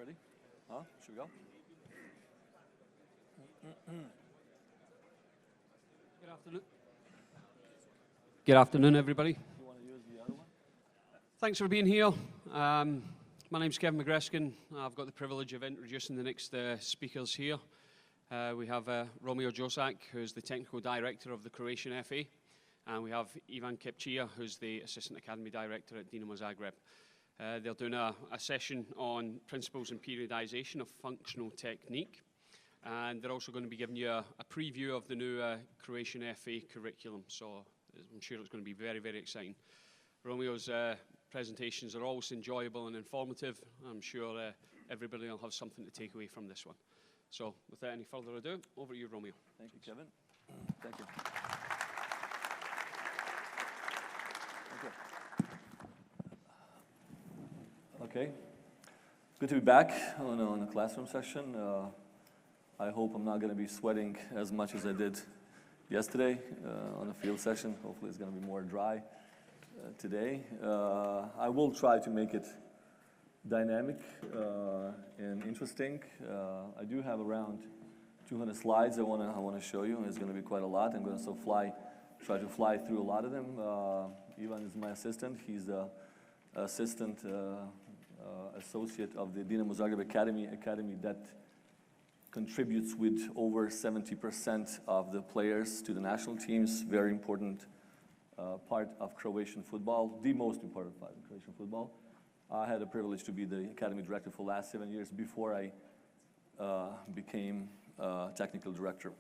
Ready? Huh? Should we go? Good afternoon. Good afternoon, everybody. You want to use the other one? Thanks for being here. My name's Kevin McGreskin. I've got the privilege of introducing the next speakers here. We have Romeo Jozak, who's the technical director of the Croatian FA, and we have Ivan Kepchia, who's the assistant academy director at Dinamo Zagreb. They're doing a session on principles and periodization of functional technique, and they're also going to be giving you a preview of the new Croatian FA curriculum, so I'm sure it's going to be very, very exciting. Romeo's presentations are always enjoyable and informative. I'm sure everybody will have something to take away from this one. So without any further ado, over to you, Romeo. Thank you, Kevin. Thank you. Okay, good to be back on a classroom session. I hope I'm not going to be sweating as much as I did yesterday on the field session. Hopefully it's going to be more dry today. I will try to make it dynamic and interesting. I do have around 200 slides I want to show you. It's going to be quite a lot. I'm going to try to fly through a lot of them. Ivan is my assistant. He's the assistant associate of the Dinamo Zagreb Academy that contributes with over 70% of the players to the national teams. Very important part of Croatian football, the most important part of Croatian football. I had the privilege to be the academy director for the last 7 years before I became technical director.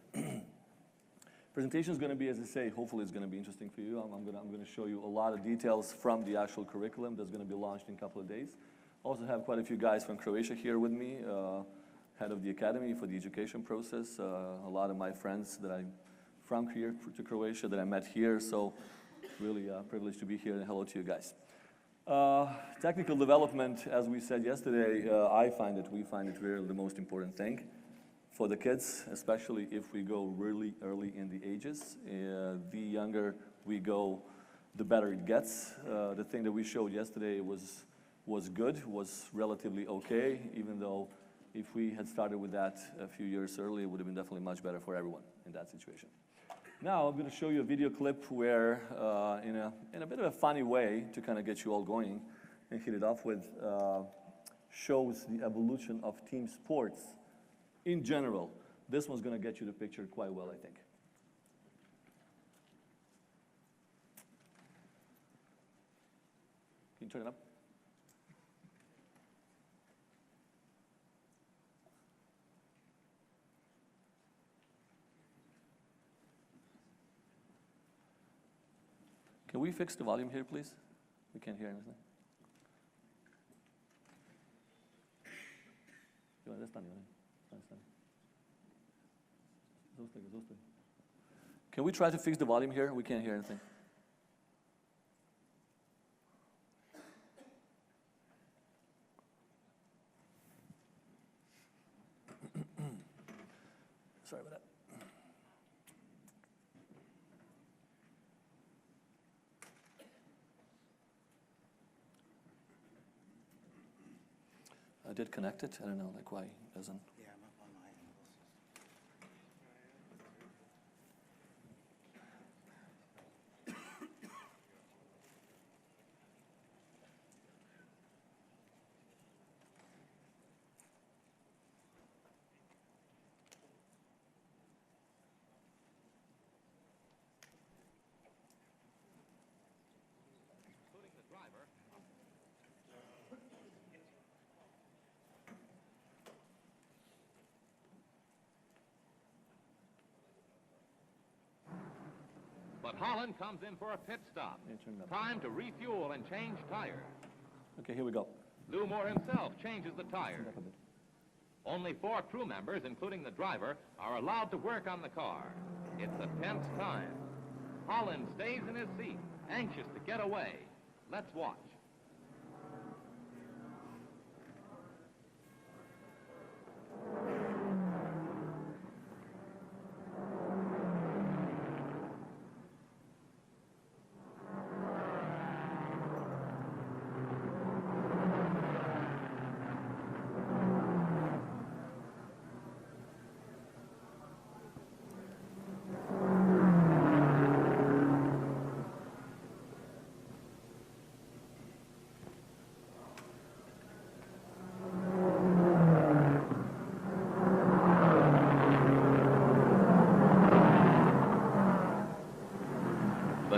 Presentation is going to be, as I say, hopefully it's going to be interesting for you. I'm going to show you a lot of details from the actual curriculum that's going to be launched in a couple of days. Also have quite a few guys from Croatia here with me, head of the academy for the education process. A lot of my friends that I'm from here to Croatia that I met here, so really privileged to be here, and hello to you guys. Technical development, as we said yesterday, we find it really the most important thing for the kids, especially if we go really early in the ages. The younger we go, the better it gets. The thing that we showed yesterday was good, was relatively okay, even though if we had started with that a few years earlier, it would have been definitely much better for everyone in that situation. Now I'm going to show you a video clip where, in a bit of a funny way, to kind of get you all going and hit it off with, shows the evolution of team sports in general. This one's going to get you the picture quite well, I think. Can you turn it up? Can we fix the volume here, please? We can't hear anything. Can we try to fix the volume here? We can't hear anything. Sorry about that. I did connect it. I don't know, like why it doesn't. Yeah, I'm up on my end. Including the driver. But Holland comes in for a pit stop. Time to refuel and change tires. Okay, here we go. Lou Moore himself changes the tires. Only 4 crew members, including the driver, are allowed to work on the car. It's a tense time. Holland stays in his seat, anxious to get away. Let's watch.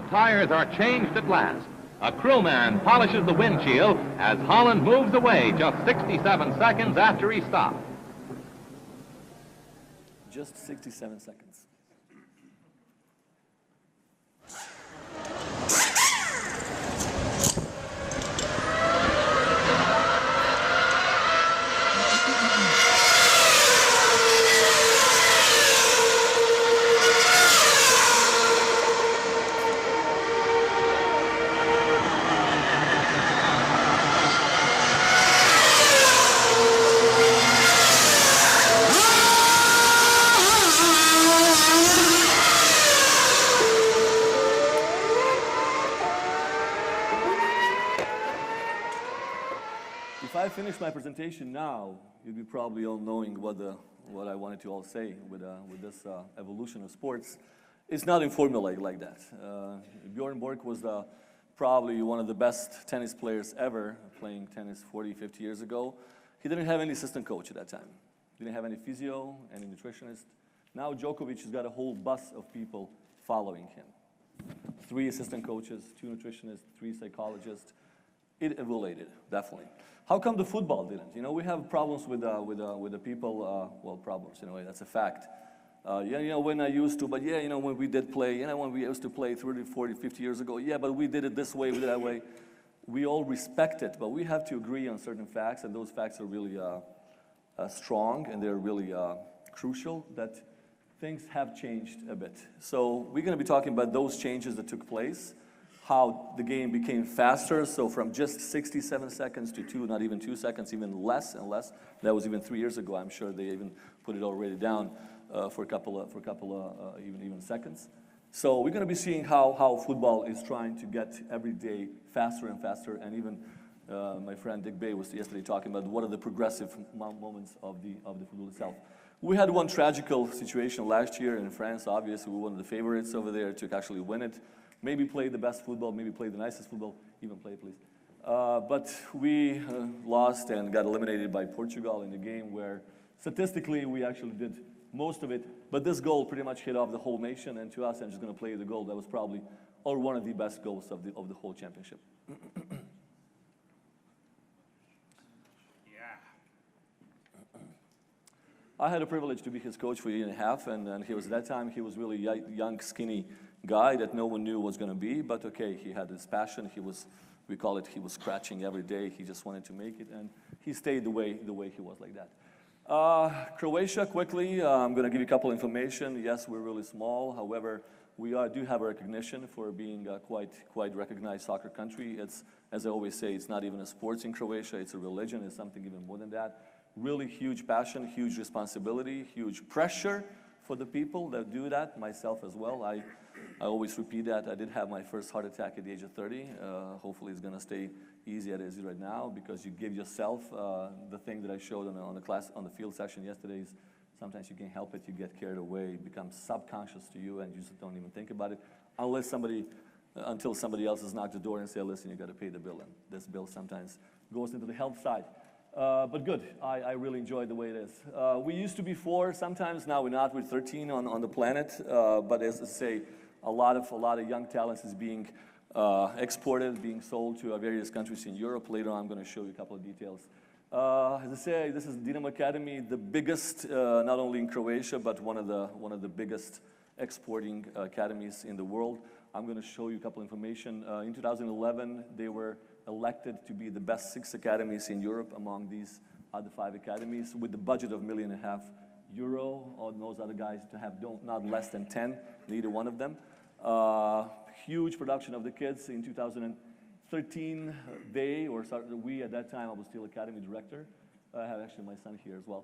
tires are changed at last. A crewman polishes the windshield as Holland moves away just 67 seconds after he stopped. Just 67 seconds. If I finish my presentation now, you'd be probably all knowing what I wanted to all say with this evolution of sports. It's not in formula like that. Bjorn Borg was probably one of the best tennis players ever, playing tennis 40, 50 years ago. He didn't have any assistant coach at that time. Didn't have any physio, any nutritionist. Now Djokovic has got a whole bus of people following him. 3 assistant coaches, 2 nutritionists, 3 psychologists. It evolved, definitely. How come the football didn't? You know, we have problems with the people, well, problems, in a way, that's a fact. Yeah, you know, when I used to, but yeah, you know, when we did play, you know, when we used to play 30, 40, 50 years ago, yeah, but we did it this way, we did it that way. We all respect it, but we have to agree on certain facts, and those facts are really strong, and they're really crucial, that things have changed a bit. So we're going to be talking about those changes that took place, how the game became faster, so from just 67 seconds to 2, not even 2 seconds, even less and less. That was even 3 years ago. I'm sure they even put it already down for a couple of even seconds. So we're going to be seeing how football is trying to get every day faster and faster, and even my friend Dick Bay was yesterday talking about what are the progressive moments of the football itself. We had one tragical situation last year in France. Obviously, we were one of the favorites over there to actually win it. Maybe play the best football, maybe play the nicest football, even play, please. But we lost and got eliminated by Portugal in a game where statistically we actually did most of it, but this goal pretty much hit off the whole nation, and to us, I'm just going to play the goal. That was probably or one of the best goals of the whole championship. I had a privilege to be his coach for a year and a half, and he was, at that time, he was really a young, skinny guy that no one knew was going to be, but okay, he had his passion. He was, we call it, he was scratching every day. He just wanted to make it, and he stayed the way he was like that. Croatia, quickly, I'm going to give you a couple information. Yes, we're really small. However, we do have a recognition for being a quite recognized soccer country. It's, as I always say, it's not even a sports in Croatia. It's a religion. It's something even more than that. Really huge passion, huge responsibility, huge pressure for the people that do that, myself as well. I always repeat that. I did have my first heart attack at the age of 30. Hopefully it's going to stay easy as it is right now, because you give yourself the thing that I showed on the field session yesterday is sometimes you can't help it. You get carried away. It becomes subconscious to you, and you just don't even think about it until somebody else has knocked the door and say, listen, you got to pay the bill. And this bill sometimes goes into the health side. But good, I really enjoy the way it is. We used to be 4 sometimes, now we're not, we're 13 on the planet. But as I say, a lot of young talents is being exported, being sold to various countries in Europe. Later on, I'm going to show you a couple of details. As I say, this is Dinamo Academy, the biggest, not only in Croatia, but one of the biggest exporting academies in the world. I'm going to show you a couple of information. In 2011, they were elected to be the best 6 academies in Europe among these other 5 academies, with the budget of €1.5 million. All those other guys to have not less than 10, neither one of them. Huge production of the kids. In 2013, we at that time, I was still academy director. I have actually my son here as well.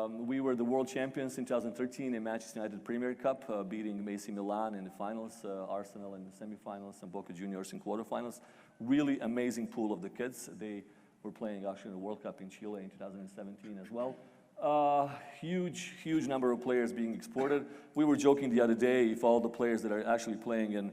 We were the world champions in 2013 in Manchester United Premier Cup, beating AC Milan in the finals, Arsenal in the semifinals, and Boca Juniors in quarterfinals. Really amazing pool of the kids. They were playing actually in the World Cup in Chile in 2017 as well. Huge number of players being exported. We were joking the other day, if all the players that are actually playing in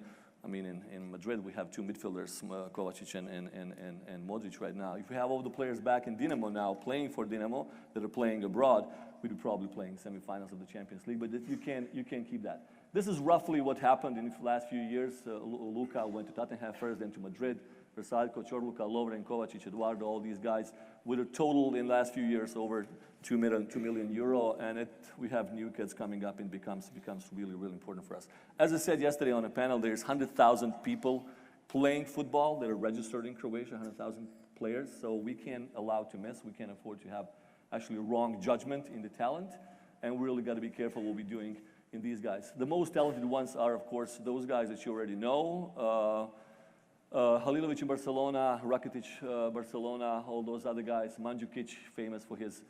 Madrid, we have 2 midfielders, Kovacic and Modric right now. If we have all the players back in Dinamo now, playing for Dinamo, that are playing abroad, we'd be probably playing semifinals of the Champions League, but you can't keep that. This is roughly what happened in the last few years. Luka went to Tottenham first, then to Madrid. Versadko, Čorluka, Lovren, Kovacic, Eduardo, all these guys, with a total in the last few years over 2 million euro, and we have new kids coming up, and becomes really, really important for us. As I said yesterday on a panel, there's 100,000 people playing football that are registered in Croatia, 100,000 players, so we can't allow to miss. We can't afford to have actually wrong judgment in the talent, and we really got to be careful what we're doing in these guys. The most talented ones are, of course, those guys that you already know. Halilovic in Barcelona, Rakitic, Barcelona, all those other guys. Mandzukic, famous for his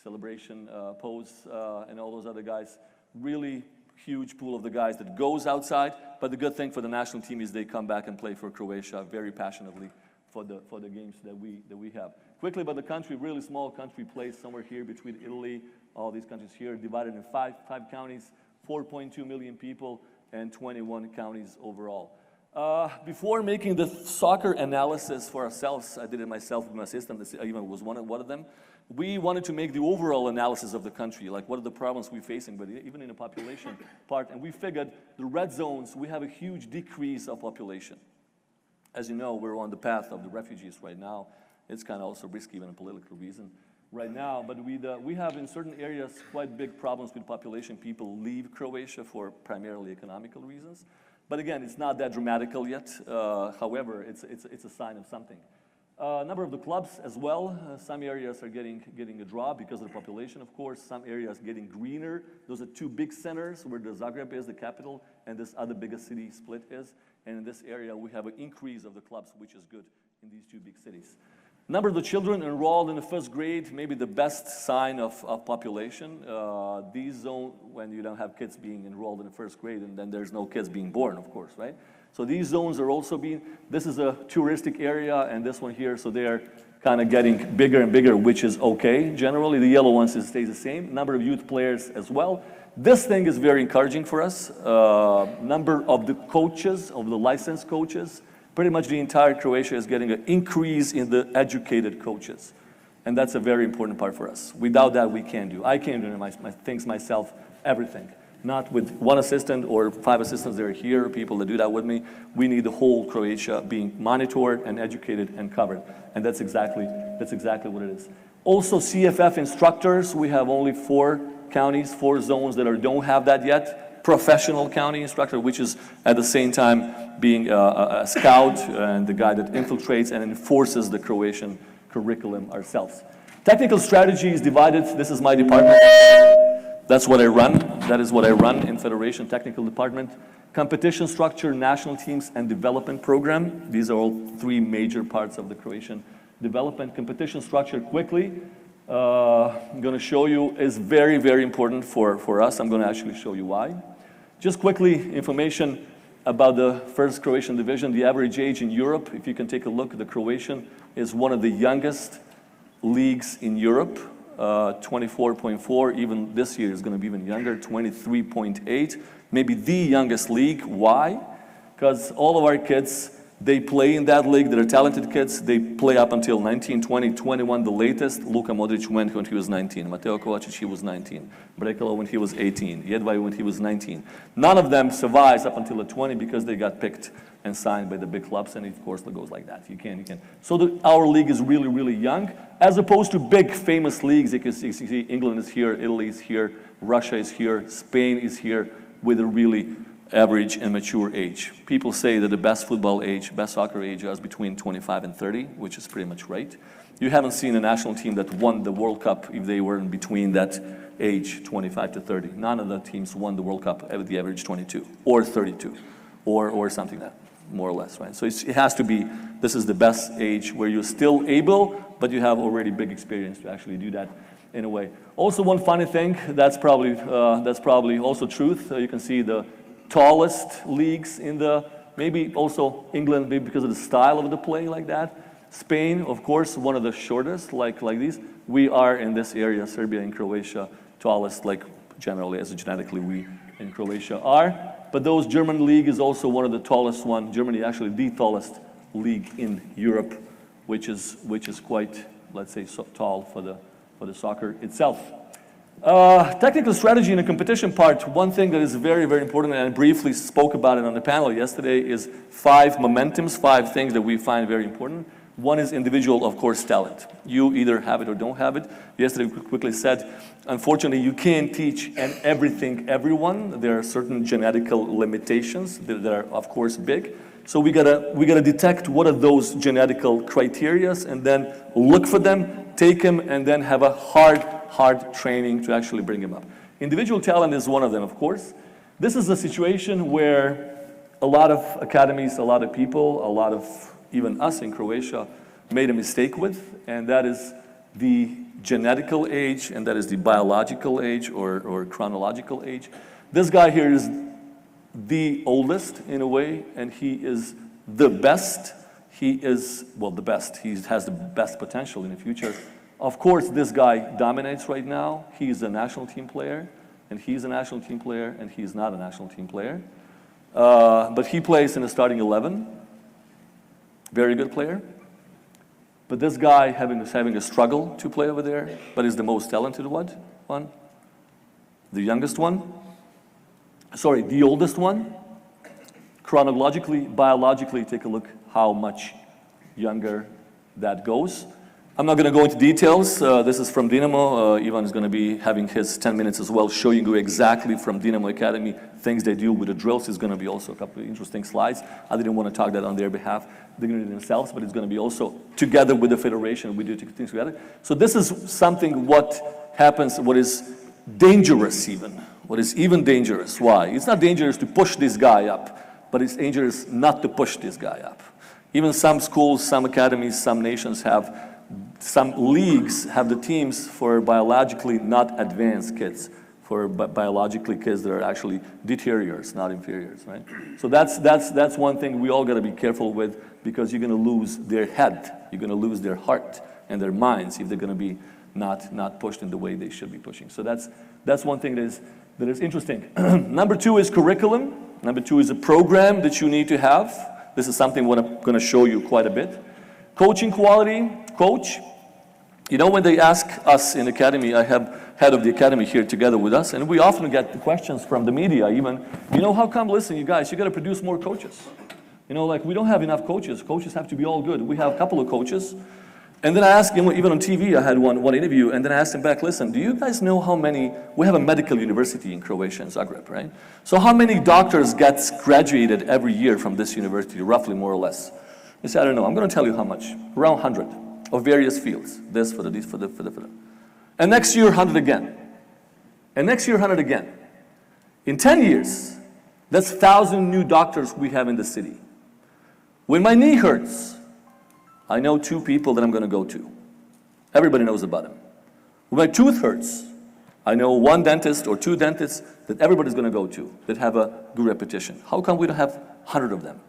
celebration pose, and all those other guys. Really huge pool of the guys that goes outside, but the good thing for the national team is they come back and play for Croatia very passionately for the games that we have. Quickly about the country, really small country, placed somewhere here between Italy, all these countries here, divided in five counties, 4.2 million people, and 21 counties overall. Before making the soccer analysis for ourselves, I did it myself with my assistant, I even was one of them, we wanted to make the overall analysis of the country, like what are the problems we're facing, but even in the population part, and we figured the red zones, we have a huge decrease of population. As you know, we're on the path of the refugees right now. It's kind of also risky, even a political reason right now, but we have in certain areas quite big problems with population. People leave Croatia for primarily economical reasons. But again, it's not that dramatical yet. However, it's a sign of something. Number of the clubs as well. Some areas are getting a draw because of the population, of course. Some areas getting greener. Those are two big centers where the Zagreb is, the capital, and this other biggest city, Split, is. And in this area, we have an increase of the clubs, which is good in these two big cities. Number of the children enrolled in the first grade, maybe the best sign of population. These zones, when you don't have kids being enrolled in the first grade, and then there's no kids being born, of course, right? So these zones are also being, this is a touristic area, and this one here, so they're kind of getting bigger and bigger, which is okay. Generally, the yellow ones stays the same. Number of youth players as well. This thing is very encouraging for us. Number of the coaches, of the licensed coaches, pretty much the entire Croatia is getting an increase in the educated coaches. And that's a very important part for us. Without that, we can't do. I can't do my things myself, everything. Not with one assistant or 5 assistants that are here, people that do that with me. We need the whole Croatia being monitored and educated and covered. And that's exactly what it is. Also, CFF instructors, we have only 4 counties, 4 zones that don't have that yet. Professional county instructor, which is at the same time being a scout and the guy that infiltrates and enforces the Croatian curriculum ourselves. Technical strategy is divided. This is my department. That's what I run. That is what I run in Federation Technical Department. Competition structure, national teams, and development program. These are all 3 major parts of the Croatian development. Competition structure, quickly, I'm going to show you, is very, very important for us. I'm going to actually show you why. Just quickly, information about the first Croatian division. The average age in Europe, if you can take a look, the Croatian is one of the youngest leagues in Europe. 24.4, even this year is going to be even younger, 23.8. Maybe the youngest league. Why? Because all of our kids, they play in that league. They're talented kids. They play up until 19, 20, 21, the latest. Luka Modric went when he was 19. Mateo Kovacic, he was 19. Brekalo when he was 18. Jedvaj when he was 19. None of them survives up until the 20 because they got picked and signed by the big clubs, and of course it goes like that. You can. So our league is really, really young, as opposed to big famous leagues. You can see England is here, Italy is here, Russia is here, Spain is here, with a really average and mature age. People say that the best football age, best soccer age is between 25 and 30, which is pretty much right. You haven't seen a national team that won the World Cup if they were in between that age, 25 to 30. None of the teams won the World Cup at the average 22 or 32 or something like that, more or less, right? So it has to be, this is the best age where you're still able, but you have already big experience to actually do that in a way. Also, one funny thing, that's probably also truth. You can see the tallest leagues in the, maybe also England, maybe because of the style of the play like that. Spain, of course, one of the shortest, like these. We are in this area, Serbia and Croatia, tallest, like generally as genetically we in Croatia are. But those German league is also one of the tallest one. Germany actually the tallest league in Europe, which is quite, let's say, so tall for the soccer itself. Technical strategy in the competition part, one thing that is very, very important, and I briefly spoke about it on the panel yesterday, is 5 momentums, 5 things that we find very important. One is individual, of course, talent. You either have it or don't have it. Yesterday, we quickly said, unfortunately, you can't teach everything, everyone. There are certain genetical limitations that are, of course, big. So we gotta detect what are those genetical criterias, and then look for them, take them, and then have a hard training to actually bring them up. Individual talent is one of them, of course. This is a situation where a lot of academies, a lot of people, a lot of even us in Croatia made a mistake with, and that is the genetical age, and that is the biological age or chronological age. This guy here is the oldest in a way, and he is the best. He is, well, the best. He has the best potential in the future. Of course, this guy dominates right now. He's a national team player, and he's a national team player, and he's not a national team player. But he plays in the starting 11. Very good player. But this guy is having a struggle to play over there, but is the most talented one. The youngest one. Sorry, the oldest one. Chronologically, biologically, take a look how much younger that goes. I'm not going to go into details. This is from Dinamo. Ivan is going to be having his 10 minutes as well, showing you exactly from Dinamo Academy things they do with the drills. It's going to be also a couple of interesting slides. I didn't want to talk that on their behalf. They're going to do it themselves, but it's going to be also together with the federation. We do things together. So this is something what happens, what is dangerous even. What is even dangerous. Why? It's not dangerous to push this guy up, but it's dangerous not to push this guy up. Even some schools, some academies, some nations have, some leagues have the teams for biologically not advanced kids, for biologically kids that are actually deteriors, not inferiors, right? So that's one thing we all got to be careful with, because you're going to lose their head, you're going to lose their heart and their minds if they're going to be not pushed in the way they should be pushing. So that's one thing that is interesting. Number 2 is curriculum. Number 2 is a program that you need to have. This is something what I'm going to show you quite a bit. Coaching quality, coach. You know, when they ask us in academy, I have head of the academy here together with us, and we often get the questions from the media even, you know, how come, listen, you guys, you got to produce more coaches. You know, like, we don't have enough coaches. Coaches have to be all good. We have a couple of coaches. And then I asked him, even on TV, I had one interview, and then I asked him back, listen, do you guys know how many, we have a medical university in Croatia, in Zagreb, right? So how many doctors get graduated every year from this university, roughly, more or less? He said, I don't know. I'm going to tell you how much. Around 100 of various fields. This for the, this for the. And next year, 100 again. And next year, 100 again. In 10 years, that's 1,000 new doctors we have in the city. When my knee hurts, I know 2 people that I'm going to go to. Everybody knows about them. When my tooth hurts, I know 1 dentist or 2 dentists that everybody's going to go to that have a good reputation. How come we don't have 100 of them?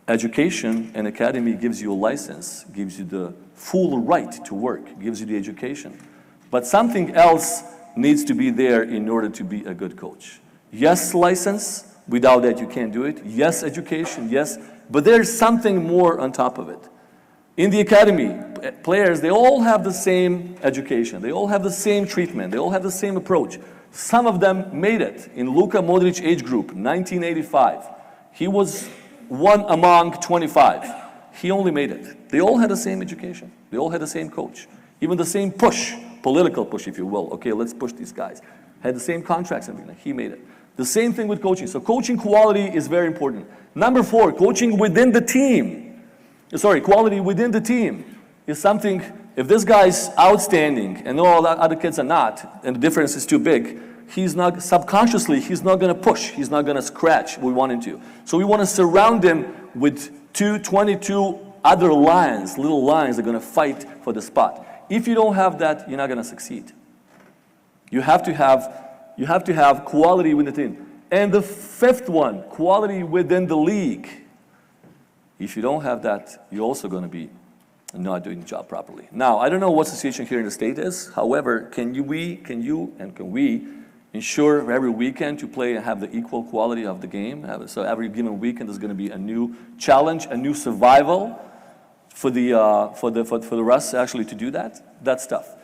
Education and academy gives you a license, gives you the full right to work, gives you the education. But something else needs to be there in order to be a good coach. Yes, license. Without that, you can't do it. Yes, education. Yes. But there's something more on top of it. In the academy, players, they all have the same education. They all have the same treatment. They all have the same approach. Some of them made it. In Luka Modric age group, 1985, he was one among 25. He only made it. They all had the same education. They all had the same coach. Even the same push, political push, if you will. Okay, let's push these guys. Had the same contracts and everything. He made it. The same thing with coaching. So coaching quality is very important. Number 4, coaching within the team. Sorry, quality within the team is something, if this guy's outstanding and all the other kids are not, and the difference is too big, he's not, subconsciously, he's not going to push. He's not going to scratch. We want him to. So we want to surround him with 22 other lions, little lions that are going to fight for the spot. If you don't have that, you're not going to succeed. You have to have quality within the team. And the 5th one, quality within the league. If you don't have that, you're also going to be not doing the job properly. Now, I don't know what the situation here in the state is. However, can we ensure every weekend to play and have the equal quality of the game? So every given weekend there's going to be a new challenge, a new survival for the rest actually to do that stuff.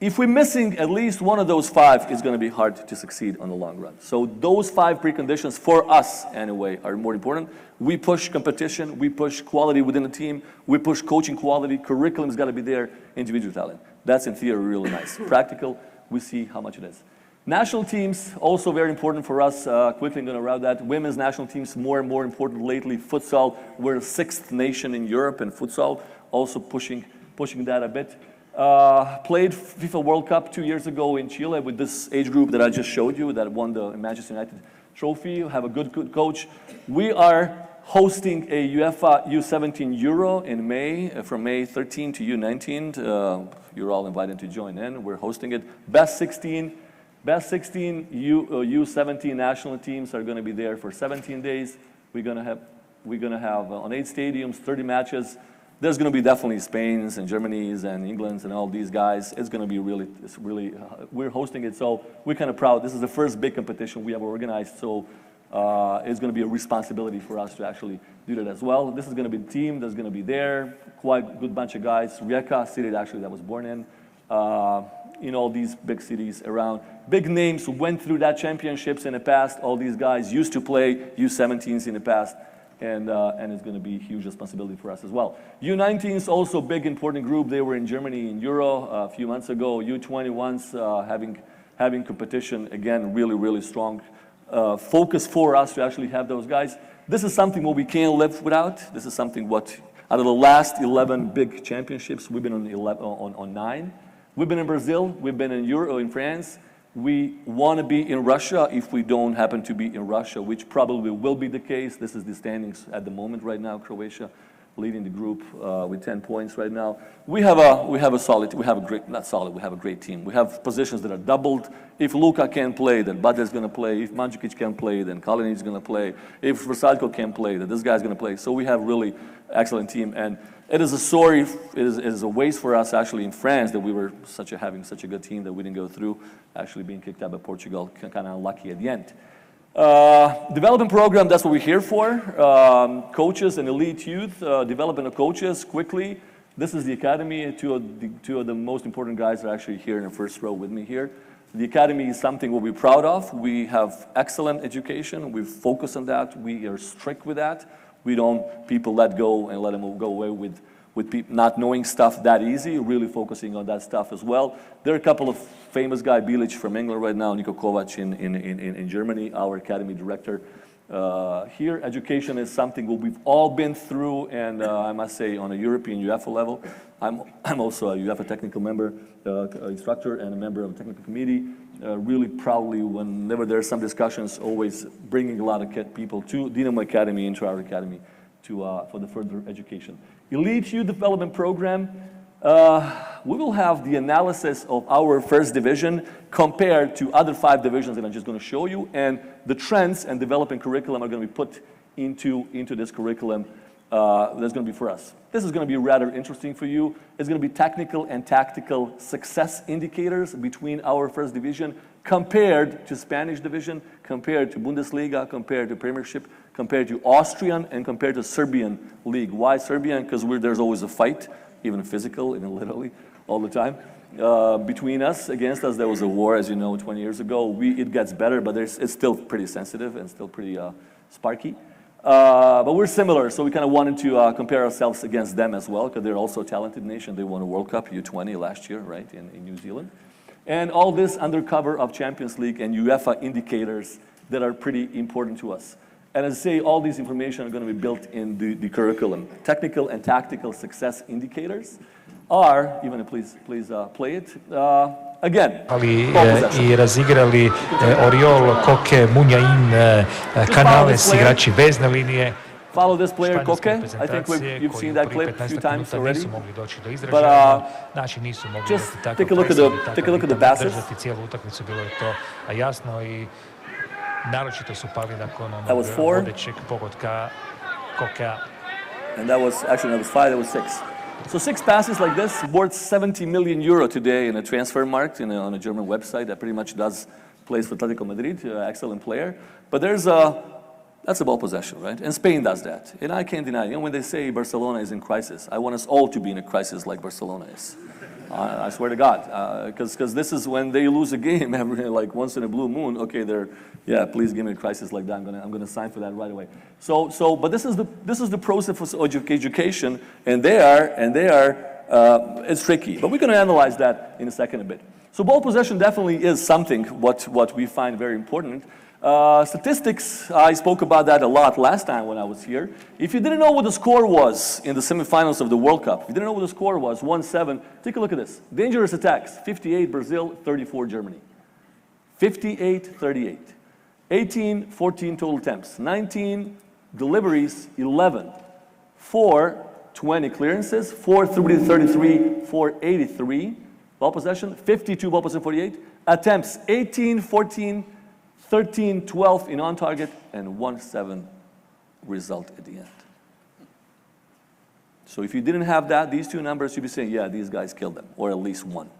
If we're missing at least one of those 5, it's going to be hard to succeed on the long run. So those 5 preconditions for us, anyway, are more important. We push competition, we push quality within the team, we push coaching quality, curriculum's got to be there, individual talent. That's in theory really nice. Practical, we see how much it is. National teams, also very important for us. Quickly I'm going to route that. Women's national teams, more and more important lately. Futsal, we're the 6th nation in Europe in futsal, also pushing that a bit. Played FIFA World Cup 2 years ago in Chile with this age group that I just showed you that won the Manchester United trophy. Have a good coach. We are hosting a UEFA U17 Euro in May, from May 13 to U19. You're all invited to join in. We're hosting it. Best 16 U17 national teams are going to be there for 17 days. We're going to have on 8 stadiums, 30 matches. There's going to be definitely Spain's and Germany's and England's and all these guys. It's going to be really, we're hosting it, so we're kind of proud. This is the first big competition we have organized, so it's going to be a responsibility for us to actually do that as well. This is going to be the team that's going to be there, quite a good bunch of guys. Rijeka, city actually that I was born in, all these big cities around. Big names who went through that championships in the past. All these guys used to play U17s in the past. And it's going to be a huge responsibility for us as well. U19 is also a big, important group. They were in Germany in Euro a few months ago. U21s having competition, again, really, really strong focus for us to actually have those guys. This is something what we can't live without. This is something what, out of the last 11 big championships, we've been on 9. We've been in Brazil, we've been in France. We want to be in Russia if we don't happen to be in Russia, which probably will be the case. This is the standings at the moment right now. Croatia leading the group with 10 points right now. We have a great team. We have positions that are doubled. If Luka can play, then Bader's going to play. If Mandzukic can play, then Kalinic is going to play. If Vrsaljko can play, then this guy's going to play. So we have really excellent team. And it is a story, it is a waste for us actually in France that we were having such a good team that we didn't go through, actually being kicked out by Portugal, kind of unlucky at the end. Development program, that's what we're here for. Coaches and elite youth, development of coaches quickly. This is the academy. Two of the most important guys are actually here in the first row with me here. The academy is something we'll be proud of. We have excellent education. We focus on that. We are strict with that. We don't people let go and let them go away with people not knowing stuff that easy, really focusing on that stuff as well. There are a couple of famous guys, Bilic from England right now, Niko Kovac in Germany, our academy director. Here, education is something what we've all been through, and I must say on a European UEFA level. I'm also a UEFA technical member, instructor, and a member of the technical committee. Really proudly, whenever there's some discussions, always bringing a lot of people to Dinamo Academy, into our academy, for the further education. Elite Youth Development Program, we will have the analysis of our first division compared to other 5 divisions that I'm just going to show you, and the trends and developing curriculum are going to be put into this curriculum that's going to be for us. This is going to be rather interesting for you. It's going to be technical and tactical success indicators between our first division compared to Spanish division, compared to Bundesliga, compared to Premiership, compared to Austrian, and compared to Serbian league. Why Serbian? Because there's always a fight, even physical, even literally, all the time. Between us, against us, there was a war, as you know, 20 years ago. It gets better, but it's still pretty sensitive and still pretty sparky. But we're similar, so we kind of wanted to compare ourselves against them as well, because they're also a talented nation. They won a World Cup, U20 last year, right, in New Zealand. And all this under cover of Champions League and UEFA indicators that are pretty important to us. And as I say, all these information are going to be built in the curriculum. Technical and tactical success indicators are, Ivane, please play it. Again, i razigrali Oriol, Koke, Munjain, Canales, igrači vezne linije. Follow this player, Koke. I think you've seen that clip a few times already. But just take a look at the passes. That was 4. And that was 5, that was 6. So 6 passes like this, worth 70 million euro today in a transfer market on a German website that pretty much plays for Atletico Madrid, excellent player. But that's a ball possession, right? And Spain does that. And I can't deny, when they say Barcelona is in crisis, I want us all to be in a crisis like Barcelona is. I swear to God, because this is when they lose a game every like once in a blue moon. Okay, yeah, please give me a crisis like that. I'm gonna sign for that right away. But this is the process of education, and they are. It's tricky, but we're gonna analyze that in a second a bit. So ball possession definitely is something what we find very important. Statistics, I spoke about that a lot last time when I was here. If you didn't know what the score was in the semifinals of the World Cup, if you didn't know what the score was, 1-7, take a look at this. Dangerous attacks, 58 Brazil, 34 Germany. 58-38. 18, 14 total attempts. 19 deliveries, 11. 4, 20 clearances. 4, 33, 4, 83. Ball possession, 52 ball possession, 48. Attempts, 18, 14, 13, 12 in on target, and 1-7 result at the end. So if you didn't have that, these two numbers, you'd be saying, yeah, these guys killed them, or at least one.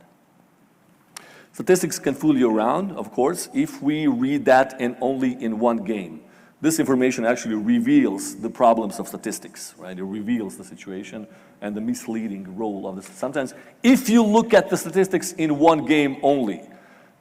Statistics can fool you around, of course, if we read that and only in one game. This information actually reveals the problems of statistics, right? It reveals the situation and the misleading role of this. Sometimes, if you look at the statistics in one game only,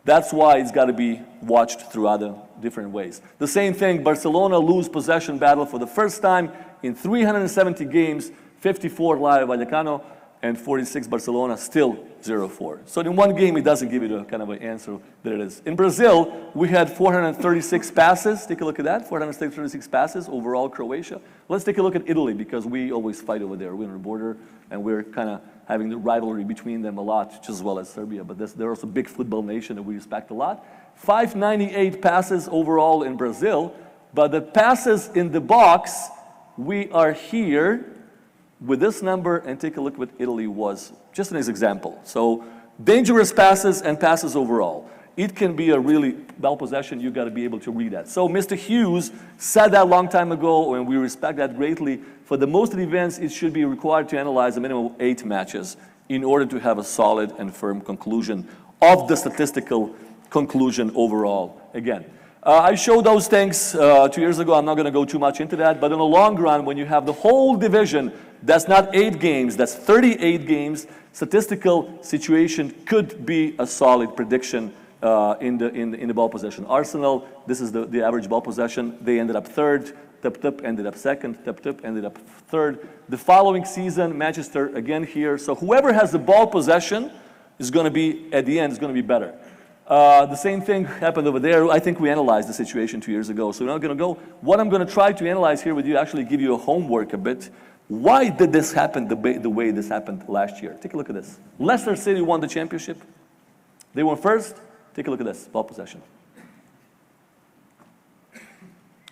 that's why it's got to be watched through other different ways. The same thing, Barcelona lose possession battle for the first time in 370 games, 54 Rayo Vallecano, and 46 Barcelona, still 0-4. So in one game, it doesn't give you the kind of an answer that it is. In Brazil, we had 436 passes. Take a look at that, 436 passes overall, Croatia. Let's take a look at Italy, because we always fight over there. We're on the border, and we're kind of having the rivalry between them a lot, just as well as Serbia. But they're also a big football nation that we respect a lot. 598 passes overall in Brazil, but the passes in the box, we are here with this number, and take a look what Italy was, just as an example. So dangerous passes and passes overall. It can be a really ball possession, you got to be able to read that. So Mr. Hughes said that a long time ago, and we respect that greatly. For the most of the events, it should be required to analyze a minimum of 8 matches in order to have a solid and firm conclusion of the statistical conclusion overall. Again, I showed those things 2 years ago. I'm not going to go too much into that. But in the long run, when you have the whole division, that's not 8 games, that's 38 games, statistical situation could be a solid prediction in the ball possession. Arsenal, this is the average ball possession. They ended up 3rd. Tup ended up 2nd. Tup ended up 3rd. The following season, Manchester again here. So whoever has the ball possession is going to be, at the end, is going to be better. The same thing happened over there. I think we analyzed the situation 2 years ago. So we're not going to go. What I'm going to try to analyze here with you, actually give you a homework a bit. Why did this happen the way this happened last year? Take a look at this. Leicester City won the championship. They won first. Take a look at this, ball possession.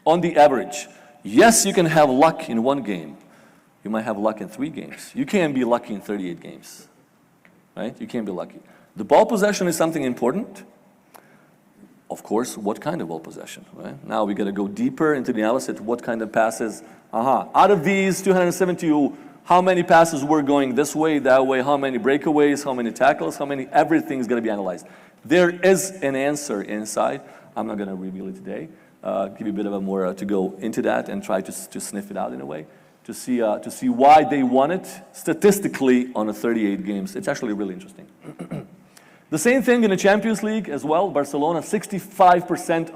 On the average, yes, you can have luck in one game. You might have luck in 3 games. You can't be lucky in 38 games, right? You can't be lucky. The ball possession is something important. Of course, what kind of ball possession, right? Now we got to go deeper into the analysis. What kind of passes? Out of these 270, how many passes were going this way, that way? How many breakaways? How many tackles? How many? Everything's going to be analyzed. There is an answer inside. I'm not going to reveal it today. Give you a bit of a more to go into that and try to sniff it out in a way to see why they won it statistically on a 38 games. It's actually really interesting. The same thing in the Champions League as well. Barcelona, 65%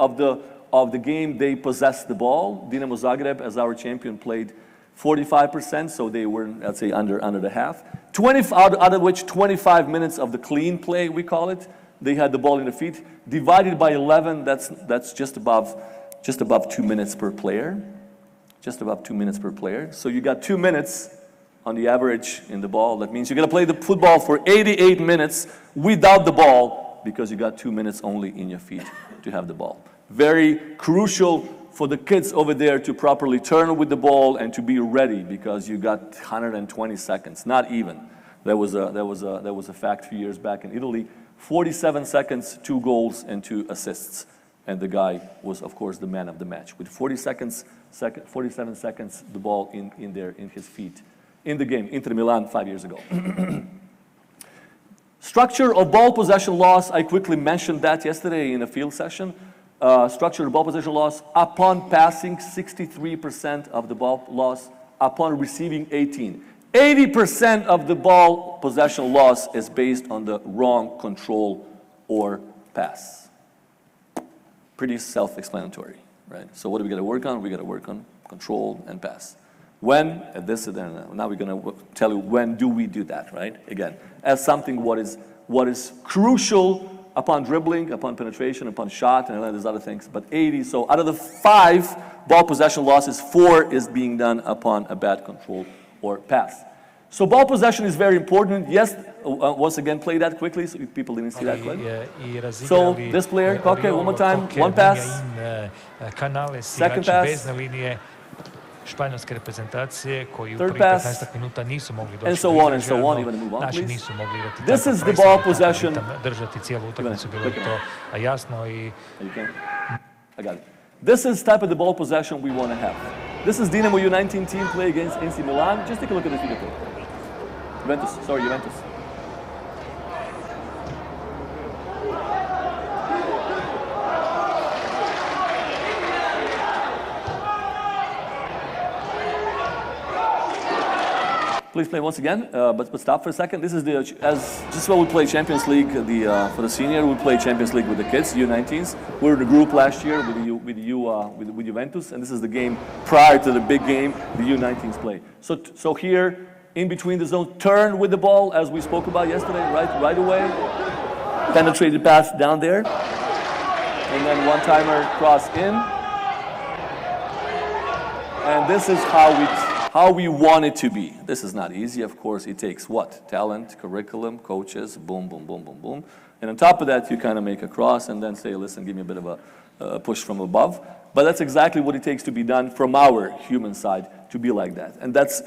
of the game they possessed the ball. Dinamo Zagreb, as our champion, played 45%, so they were, let's say, under the half. 20 out of which 25 minutes of the clean play, we call it. They had the ball in the feet. Divided by 11, that's just above 2 minutes per player. Just above 2 minutes per player. So you got 2 minutes on the average in the ball. That means you're going to play the football for 88 minutes without the ball because you got 2 minutes only in your feet to have the ball. Very crucial for the kids over there to properly turn with the ball and to be ready because you got 120 seconds, not even. That was a fact a few years back in Italy. 47 seconds, 2 goals and 2 assists. And the guy was, of course, the man of the match. With 47 seconds, the ball in his feet. In the game, Inter Milan 5 years ago. Structure of ball possession loss, I quickly mentioned that yesterday in a field session. Structure of ball possession loss, upon passing 63% of the ball loss, upon receiving 18. 80% of the ball possession loss is based on the wrong control or pass. Pretty self-explanatory, right? So what do we got to work on? We got to work on control and pass. When, and this, and now we're going to tell you when do we do that, right? Again, as something what is crucial upon dribbling, upon penetration, upon shot, and there's other things. But 80, so out of the 5 ball possession losses, 4 is being done upon a bad control or pass. So ball possession is very important. Yes, once again, play that quickly so people didn't see that quickly. So this player, okay, one more time, one pass, second pass, španjolske reprezentacije koji u third prvih pass, 15 minuta nisu mogli doći and so on and so on, even move on, naši please. nisu mogli igrati This tako is the presivno, ball tako possession. držati cijelu utakmicu, bilo je to jasno i You can? I got it. This is type of the ball possession we want to have. This is Dinamo U19 team play against AC Milan. Just take a look at this video clip. Juventus. Please play once again, but stop for a second. This is just what we play Champions League. For the senior, we play Champions League with the kids, U19s. We were in the group last year with Juventus, and this is the game prior to the big game the U19s play. So here, in between the zone, turn with the ball as we spoke about yesterday, right away. Penetrated pass down there, and then one-timer cross in. And this is how we want it to be. This is not easy, of course. It takes what? Talent, curriculum, coaches, boom, boom, boom, boom, boom. And on top of that, you kind of make a cross and then say, listen, give me a bit of a push from above. But that's exactly what it takes to be done from our human side to be like that. And that's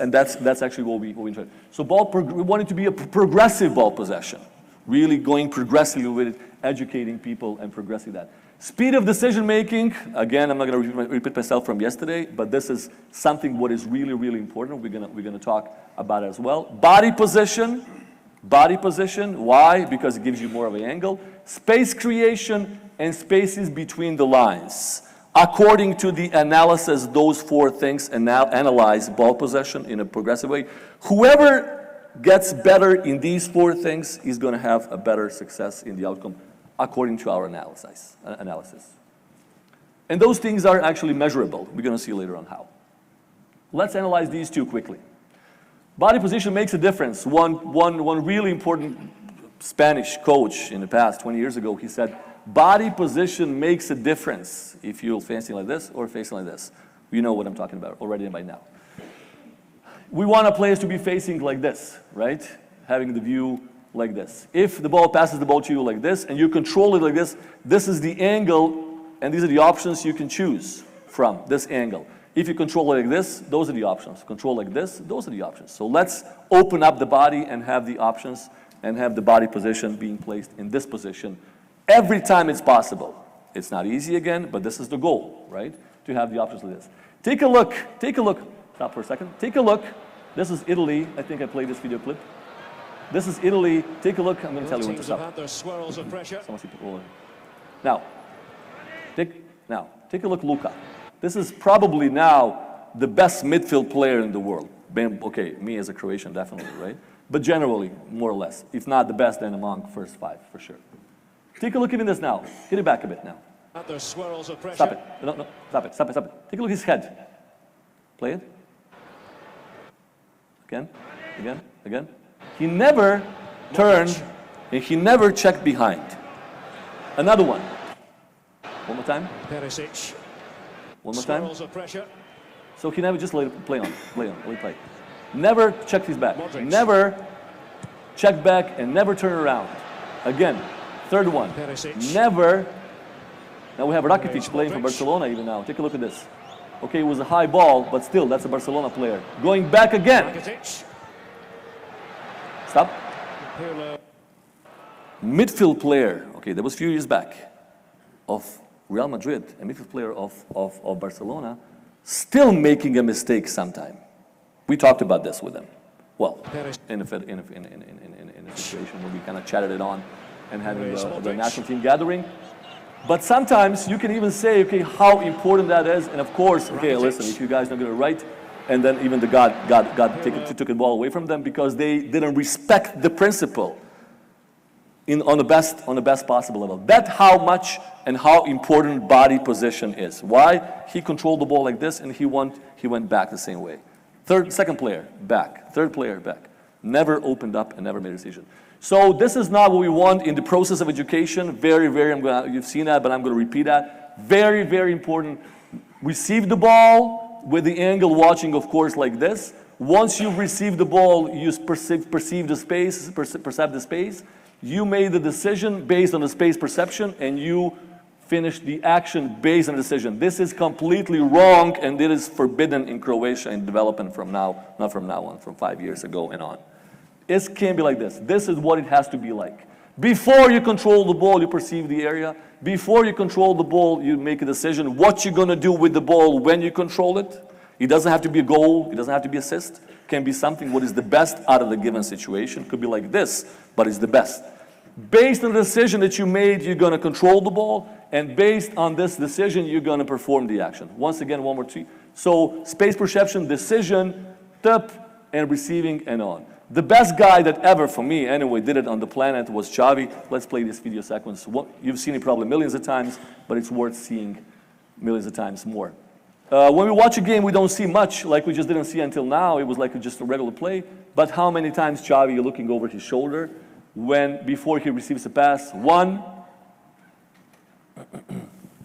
actually what we try. So we want it to be a progressive ball possession. Really going progressively with it, educating people and progressing that. Speed of decision making, again, I'm not going to repeat myself from yesterday, but this is something what is really, really important. We're going to talk about it as well. Body position, why? Because it gives you more of an angle. Space creation and spaces between the lines. According to the analysis, those 4 things analyze ball possession in a progressive way. Whoever gets better in these 4 things is going to have a better success in the outcome, according to our analysis. And those things are actually measurable. We're going to see later on how. Let's analyze these 2 quickly. Body position makes a difference. One really important Spanish coach in the past, 20 years ago, he said, body position makes a difference if you're facing like this or facing like this. You know what I'm talking about already by now. We want our players to be facing like this, right? Having the view like this. If the ball passes the ball to you like this and you control it like this, this is the angle and these are the options you can choose from this angle. If you control it like this, those are the options. Control like this, those are the options. So let's open up the body and have the options and have the body position being placed in this position every time it's possible. It's not easy again, but this is the goal, right? To have the options like this. Take a look, stop for a second. Take a look. This is Italy. I think I played this video clip. This is Italy. Take a look. I'm going to tell you when to stop. Swirls of pressure. Now, take a look, Luka. This is probably now the best midfield player in the world. Okay, me as a Croatian, definitely, right? But generally, more or less. If not the best, then among first 5, for sure. Take a look at this now. Get it back a bit now. There's swirls of pressure. Stop it. No, stop it. Take a look at his head. Play it. Again. He never turned and he never checked behind. Another one. One more time. Perisic. One more time. Swirls of pressure. So he never just let it play. Never checked his back. Modric. Never check back and never turn around. Again, third one. Perisic. Never. Now we have Rakitic playing for Barcelona even now. Take a look at this. Okay, it was a high ball, but still, that's a Barcelona player. Going back again. Rakitic. Stop. Pirlo. Midfield player, okay, that was a few years back, of Real Madrid, a midfield player of Barcelona, still making a mistake sometime. We talked about this with him. Well, in a situation where we kind of chatted it on and having the national team gathering. But sometimes you can even say, okay, how important that is. And of course, okay, listen, if you guys are going to write, and then even the took the ball away from them because they didn't respect the principle on the best possible level. That's how much and how important body position is. Why? He controlled the ball like this, and he went back the same way. Second player, back. Third player, back. Never opened up and never made a decision. So this is not what we want in the process of education. Very, very, you've seen that, but I'm going to repeat that. Very, very important. Receive the ball with the angle watching, of course, like this. Once you receive the ball, you perceive the space, perceive the space. You made the decision based on the space perception, and you finish the action based on the decision. This is completely wrong, and it is forbidden in Croatia in development from now, not from now on, from 5 years ago and on. It can't be like this. This is what it has to be like. Before you control the ball, you perceive the area. Before you control the ball, you make a decision what you're going to do with the ball when you control it. It doesn't have to be a goal. It doesn't have to be assist. It can be something what is the best out of the given situation. It could be like this, but it's the best. Based on the decision that you made, you're going to control the ball. And based on this decision, you're going to perform the action. Once again, one more two. So space perception, decision, tip, and receiving, and on. The best guy that ever, for me anyway, did it on the planet was Xavi. Let's play this video sequence. You've seen it probably millions of times, but it's worth seeing millions of times more. When we watch a game, we don't see much, like we just didn't see until now. It was like just a regular play. But how many times Xavi is looking over his shoulder before he receives a pass? 1,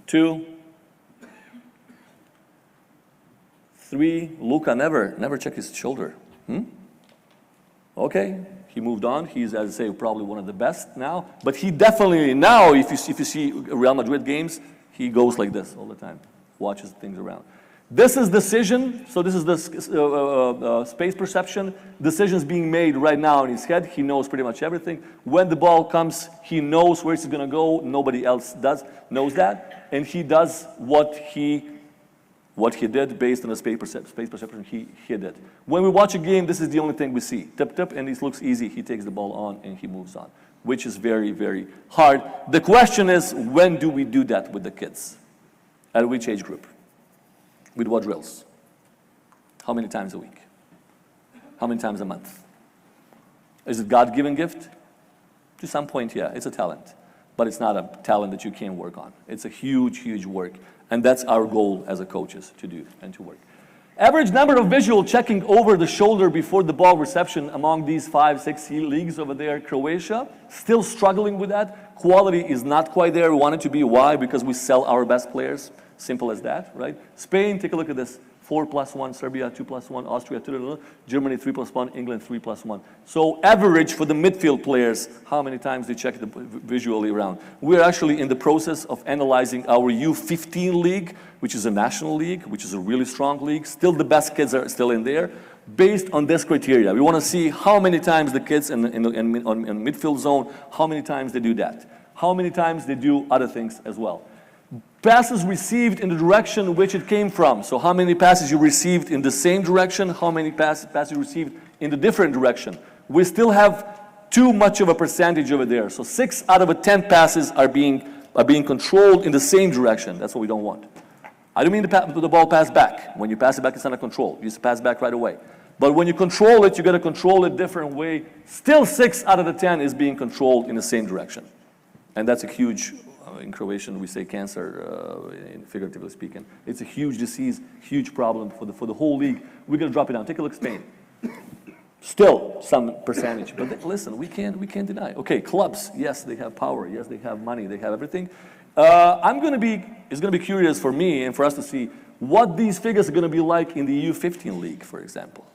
2, 3. Luka never checked his shoulder. Okay, he moved on. He's, as I say, probably one of the best now. But he definitely, now, if you see Real Madrid games, he goes like this all the time, watches things around. This is decision, so this is the space perception. Decisions being made right now in his head. He knows pretty much everything. When the ball comes, he knows where it's going to go. Nobody else knows that. And he does what he did based on the space perception he did. When we watch a game, this is the only thing we see. Tip, tip, and it looks easy. He takes the ball on and he moves on, which is very, very hard. The question is, when do we do that with the kids? At which age group? With what drills? How many times a week? How many times a month? Is it God-given gift? To some point, yeah, it's a talent. But it's not a talent that you can work on. It's a huge, huge work. And that's our goal as a coaches to do and to work. Average number of visual checking over the shoulder before the ball reception among these 5, 6 leagues over there. Croatia, still struggling with that. Quality is not quite there. We want it to be. Why? Because we sell our best players. Simple as that, right? Spain, take a look at this. 4+1, Serbia 2+1, Austria 2+1, Germany 3+1, England 3+1. So average for the midfield players, how many times they check visually around. We're actually in the process of analyzing our U15 league, which is a national league, which is a really strong league. Still the best kids are still in there. Based on this criteria, we want to see how many times the kids in midfield zone, how many times they do that. How many times they do other things as well. Passes received in the direction which it came from. So how many passes you received in the same direction, how many passes you received in the different direction. We still have too much of a percentage over there. So 6 out of 10 passes are being controlled in the same direction. That's what we don't want. I don't mean the ball pass back. When you pass it back, it's not a control. You just pass back right away. But when you control it, you got to control it a different way. Still 6 out of 10 is being controlled in the same direction. And that's a huge, in Croatian we say cancer, figuratively speaking. It's a huge disease, huge problem for the whole league. We're going to drop it down. Take a look at Spain. Still some percentage, but listen, we can't deny. Okay, clubs, yes, they have power. Yes, they have money. They have everything. It's going to be curious for me and for us to see what these figures are going to be like in the U15 league, for example,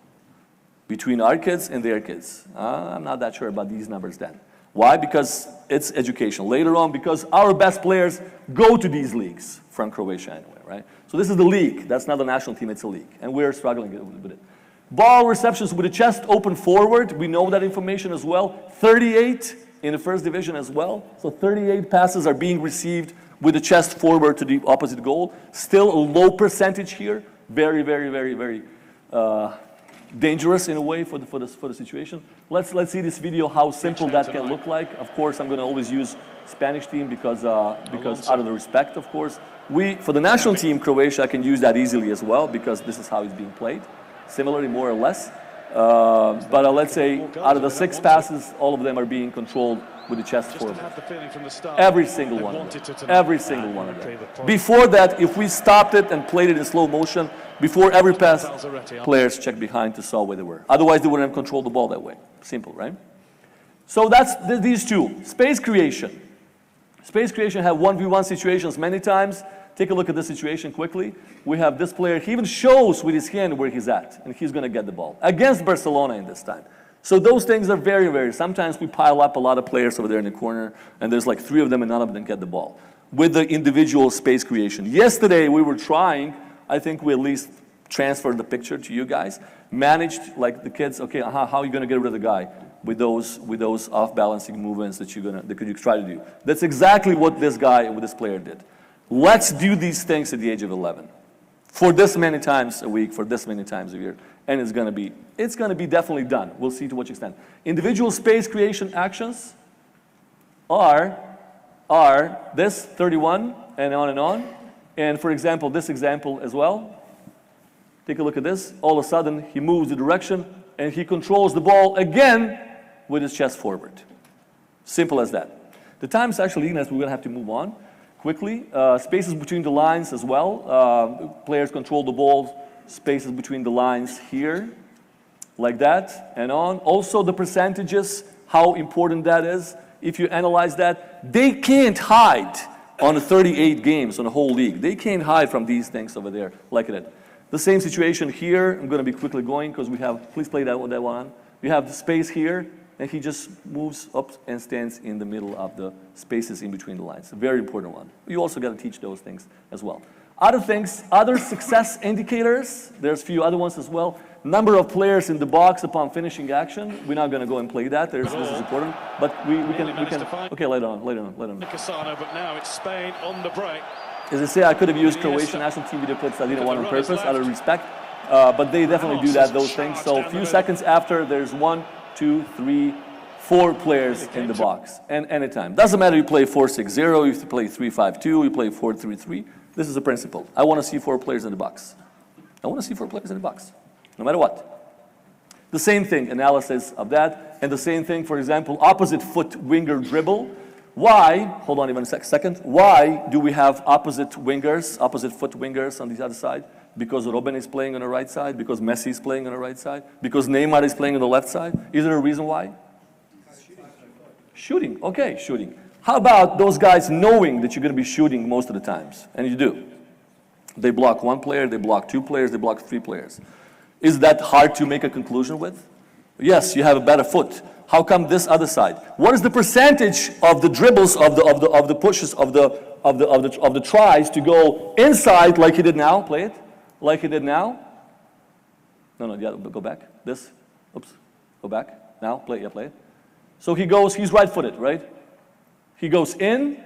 between our kids and their kids. I'm not that sure about these numbers then. Why? Because it's education. Later on, because our best players go to these leagues from Croatia anyway, right? So this is the league. That's not the national team, it's a league. And we're struggling with it. Ball receptions with the chest open forward. We know that information as well. 38 in the first division as well. So 38 passes are being received with the chest forward to the opposite goal. Still a low percentage here. Very, very, very, very dangerous in a way for the situation. Let's see this video, how simple that can look like. Of course, I'm going to always use Spanish team because out of the respect, of course. For the national team, Croatia, I can use that easily as well because this is how it's being played. similarly, more or less. But let's say out of the 6 passes, all of them are being controlled with the chest forward. Every single one of them. Every single one of them. Before that, if we stopped it and played it in slow motion, before every pass, players checked behind to saw where they were. Otherwise, they wouldn't have controlled the ball that way. Simple, right? So that's these two. Space creation. Space creation have 1v1 situations many times. Take a look at this situation quickly. We have this player, he even shows with his hand where he's at, and he's gonna get the ball. Against Barcelona in this time. So those things are very, very, sometimes we pile up a lot of players over there in the corner, and there's like 3 of them and none of them get the ball. With the individual space creation. Yesterday we were trying, I think we at least transferred the picture to you guys, managed like the kids, okay, how are you gonna get rid of the guy? With those off-balancing movements that you try to do. That's exactly what this guy, what this player did. Let's do these things at the age of 11. For this many times a week, for this many times a year. And it's gonna be definitely done. We'll see to what extent. Individual space creation actions are this 31 and on and on. And for example, this example as well. Take a look at this. All of a sudden, he moves the direction and he controls the ball again with his chest forward. Simple as that. The time's actually leading us, we're gonna have to move on quickly. Spaces between the lines as well. Players control the ball, spaces between the lines here, like that, and on. Also the percentages, how important that is. If you analyze that, they can't hide on the 38 games on the whole league. They can't hide from these things over there like that. The same situation here. I'm going to be quickly going because we have, please play that one. You have the space here, and he just moves up and stands in the middle of the spaces in between the lines. A very important one. You also got to teach those things as well. Other things, other success indicators, there's a few other ones as well. Number of players in the box upon finishing action. We're not going to go and play that. This is important, but we can. Okay, later on. Casano, but now it's Spain on the break. As I say, I could have used Croatian national team video clips. I didn't want on purpose, out of respect. But they definitely do that, those things. So a few seconds after, there's 1, 2, 3, 4 players in the box. And anytime. Doesn't matter if you play 4-6-0, if you play 3-5-2, you play 4-3-3. This is the principle. I want to see 4 players in the box. I want to see 4 players in the box, no matter what. The same thing, analysis of that. And the same thing, for example, opposite foot winger dribble. Why, hold on even a second, why do we have opposite foot wingers on the other side? Because Robben is playing on the right side, because Messi is playing on the right side, because Neymar is playing on the left side. Is there a reason why? Shooting, okay, shooting. How about those guys knowing that you're going to be shooting most of the times? And you do. They block 1 player, they block 2 players, they block 3 players. Is that hard to make a conclusion with? Yes, you have a better foot. How come this other side? What is the percentage of the dribbles, of the pushes, of the tries to go inside like he did now? Play it, like he did now. No, yeah, go back. This, oops, go back. Now, play it. So he goes. He's right-footed, right? He goes in.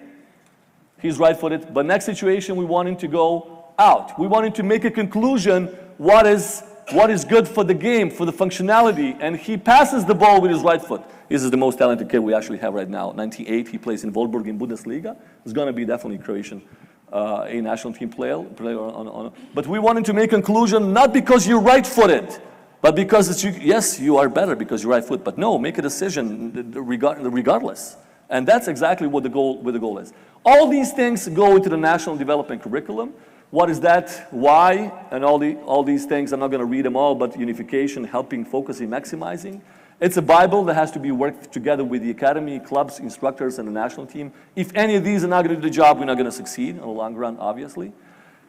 He's right-footed. But next situation, we want him to go out. We want him to make a conclusion. What is good for the game, for the functionality, and he passes the ball with his right foot. This is the most talented kid we actually have right now. 98, he plays in Wolfsburg in Bundesliga. He's going to be definitely Croatian, a national team player but we want him to make a conclusion, not because you're right-footed, but because it's yes, you are better because you're right-footed, but no, make a decision regardless. And that's exactly what the goal is. All these things go into the national development curriculum. What is that? Why? And all these things, I'm not going to read them all, but unification, helping, focusing, maximizing. It's a Bible that has to be worked together with the academy, clubs, instructors, and the national team. If any of these are not going to do the job, we're not going to succeed in the long run, obviously.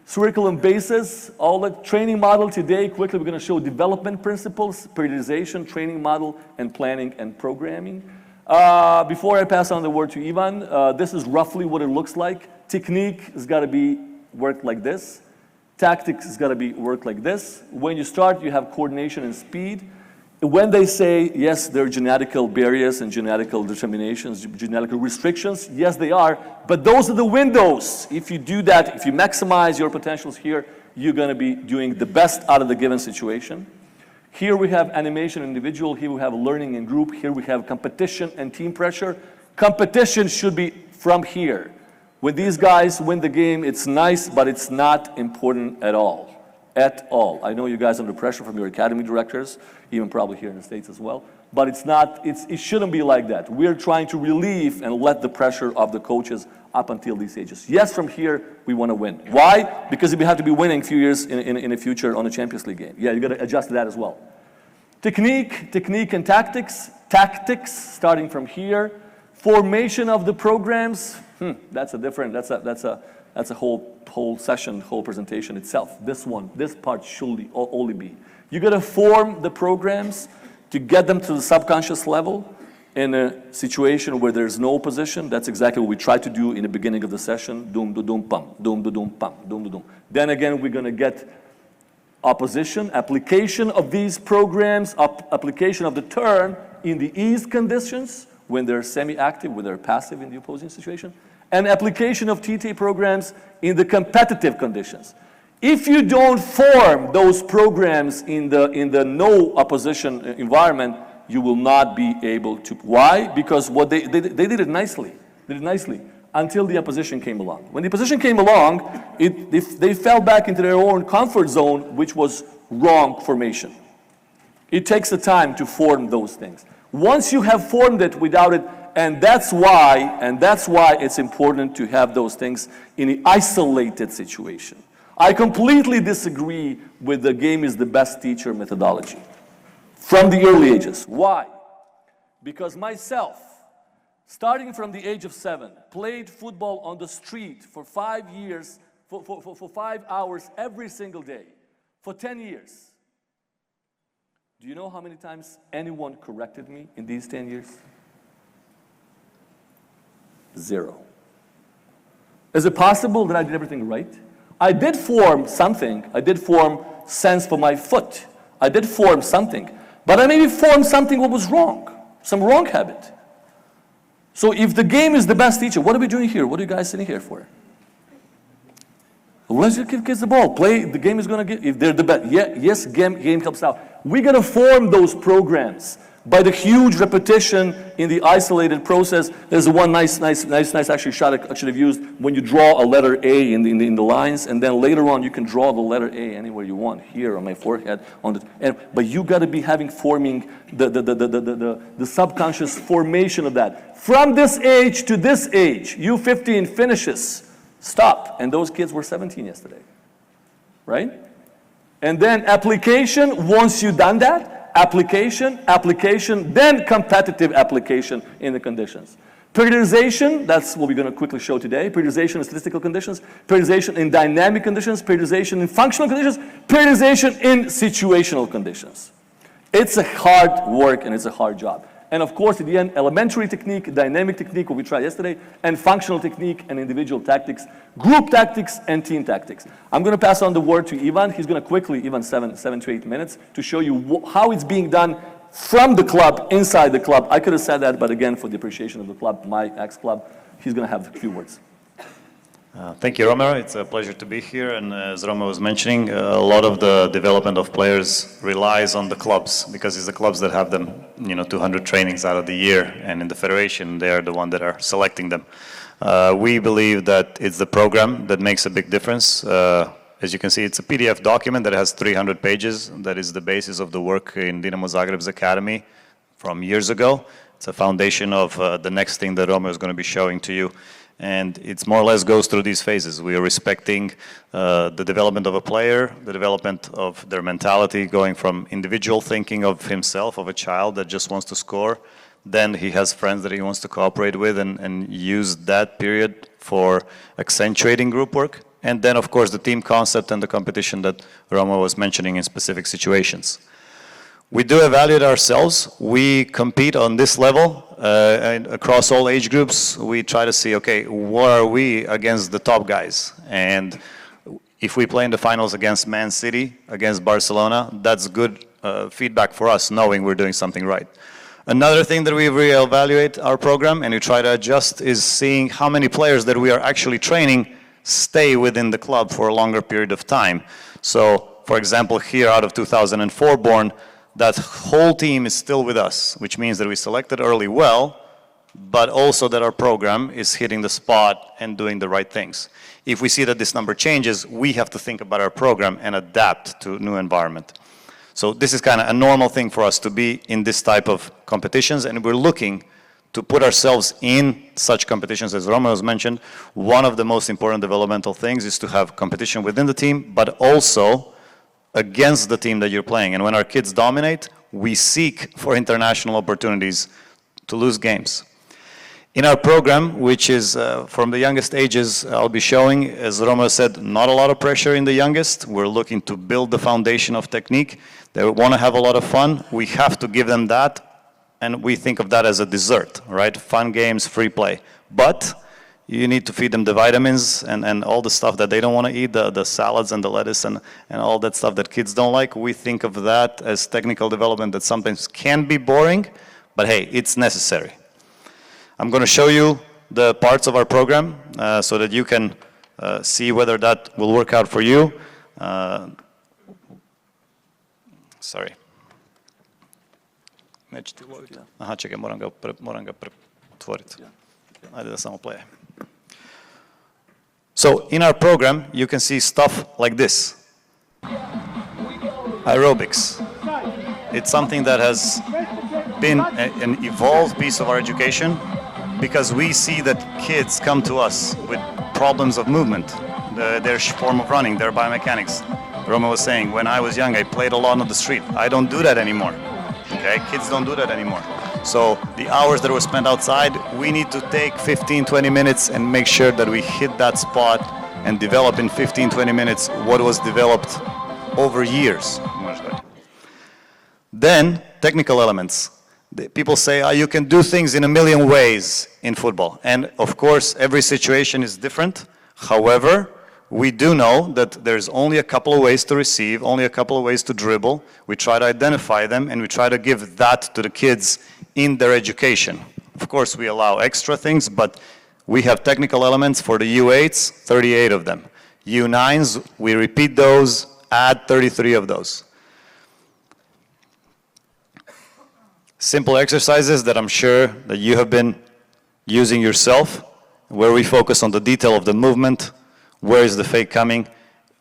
Curriculum basis, all the training model today, quickly we're going to show development principles, periodization, training model, and planning and programming. Before I pass on the word to Ivan, this is roughly what it looks like. Technique has got to be worked like this. Tactics has got to be worked like this. When you start, you have coordination and speed. When they say, yes, there are genetical barriers and genetical determinations, genetical restrictions, yes, they are, but those are the windows. If you do that, if you maximize your potentials here, you're going to be doing the best out of the given situation. Here we have animation individual, here we have learning in group, here we have competition and team pressure. Competition should be from here. When these guys win the game, it's nice, but it's not important at all. at all. I know you guys are under pressure from your academy directors, even probably here in the States as well, but it shouldn't be like that. We're trying to relieve and let the pressure of the coaches up until these ages. Yes, from here, we want to win. Why? Because we have to be winning a few years in the future on a Champions League game. Yeah, you got to adjust to that as well. Technique and tactics, starting from here. Formation of the programs, that's a whole session, whole presentation itself. This part should only be. You got to form the programs to get them to the subconscious level in a situation where there's no opposition. That's exactly what we try to do in the beginning of the session. Doom, da, doom, pam, doom, da, doom, pam, doom, da, doom. Then again, we're going to get opposition, application of these programs, application of the turn in the ease conditions when they're semi-active, when they're passive in the opposing situation, and application of TTA programs in the competitive conditions. If you don't form those programs in the no opposition environment, you will not be able to. Why? Because they did it nicely. They did it nicely until the opposition came along. When the opposition came along, they fell back into their own comfort zone, which was wrong formation. It takes the time to form those things. Once you have formed it without it, and that's why it's important to have those things in an isolated situation. I completely disagree with the game is the best teacher methodology from the early ages. Why? Because myself, starting from the age of 7, played football on the street for 5 years, for 5 hours every single day, for 10 years. Do you know how many times anyone corrected me in these 10 years? 0. Is it possible that I did everything right? I did form something. I did form sense for my foot. I did form something. But I maybe formed something what was wrong, some wrong habit. So if the game is the best teacher, what are we doing here? What are you guys sitting here for? Let's just give kids the ball. Play, the game is going to get, if they're the best. Yeah, yes, game helps out. We got to form those programs by the huge repetition in the isolated process. There's one nice actually shot I should have used when you draw a letter A in the lines, and then later on you can draw the letter A anywhere you want, here on my forehead, but you got to be forming the subconscious formation of that. From this age to this age, U15 finishes, stop. And those kids were 17 yesterday, right? And then application, once you've done that, application, then competitive application in the conditions. Periodization, that's what we're going to quickly show today. Periodization in statistical conditions, periodization in dynamic conditions, periodization in functional conditions, periodization in situational conditions. It's a hard work and it's a hard job. And of course, at the end, elementary technique, dynamic technique, what we tried yesterday, and functional technique and individual tactics, group tactics and team tactics. I'm going to pass on the word to Ivan. He's going to quickly, Ivan, 7 to 8 minutes, to show you how it's being done from the club, inside the club. I could have said that, but again, for the appreciation of the club, my ex-club, he's going to have a few words. Thank you, Romeo. It's a pleasure to be here. And as Romeo was mentioning, a lot of the development of players relies on the clubs, because it's the clubs that have them, 200 trainings out of the year. And in the federation, they are the ones that are selecting them. We believe that it's the program that makes a big difference. As you can see, it's a PDF document that has 300 pages. That is the basis of the work in Dinamo Zagreb's academy from years ago. It's a foundation of the next thing that Romeo is going to be showing to you. And it's more or less goes through these phases. We are respecting the development of a player, the development of their mentality, going from individual thinking of himself, of a child that just wants to score. Then he has friends that he wants to cooperate with and use that period for accentuating group work. And then, of course, the team concept and the competition that Romeo was mentioning in specific situations. We do evaluate ourselves. We compete on this level and across all age groups. We try to see, okay, what are we against the top guys? And if we play in the finals against Man City, against Barcelona, that's good feedback for us, knowing we're doing something right. Another thing that we reevaluate our program and we try to adjust is seeing how many players that we are actually training stay within the club for a longer period of time. So, for example, here out of 2004 born, that whole team is still with us, which means that we selected early well, but also that our program is hitting the spot and doing the right things. If we see that this number changes, we have to think about our program and adapt to new environment. So this is kind of a normal thing for us to be in this type of competitions, and we're looking to put ourselves in such competitions. As Romeo has mentioned, one of the most important developmental things is to have competition within the team, but also against the team that you're playing. And when our kids dominate, we seek for international opportunities to lose games. In our program, which is from the youngest ages, I'll be showing, as Romeo said, not a lot of pressure in the youngest. We're looking to build the foundation of technique. They want to have a lot of fun. We have to give them that, and we think of that as a dessert, right? Fun games, free play. But you need to feed them the vitamins and all the stuff that they don't want to eat, the salads and the lettuce and all that stuff that kids don't like. We think of that as technical development that sometimes can be boring, but hey, it's necessary. I'm going to show you the parts of our program so that you can see whether that will work out for you. Sorry. Nećete uloviti? Aha, čekaj, moram ga otvoriti. Ajde da samo play. So in our program, you can see stuff like this. Aerobics. It's something that has been an evolved piece of our education because we see that kids come to us with problems of movement, their form of running, their biomechanics. Romeo was saying, when I was young, I played a lot on the street. I don't do that anymore. Okay, kids don't do that anymore. So the hours that were spent outside, we need to take 15, 20 minutes and make sure that we hit that spot and develop in 15, 20 minutes what was developed over years. Then, technical elements. People say, you can do things in a million ways in football. And of course, every situation is different. However, we do know that there's only a couple of ways to receive, only a couple of ways to dribble. We try to identify them, and we try to give that to the kids in their education. Of course, we allow extra things, but we have technical elements for the U8s, 38 of them. U9s, we repeat those, add 33 of those. Simple exercises that I'm sure that you have been using yourself, where we focus on the detail of the movement, where is the fake coming.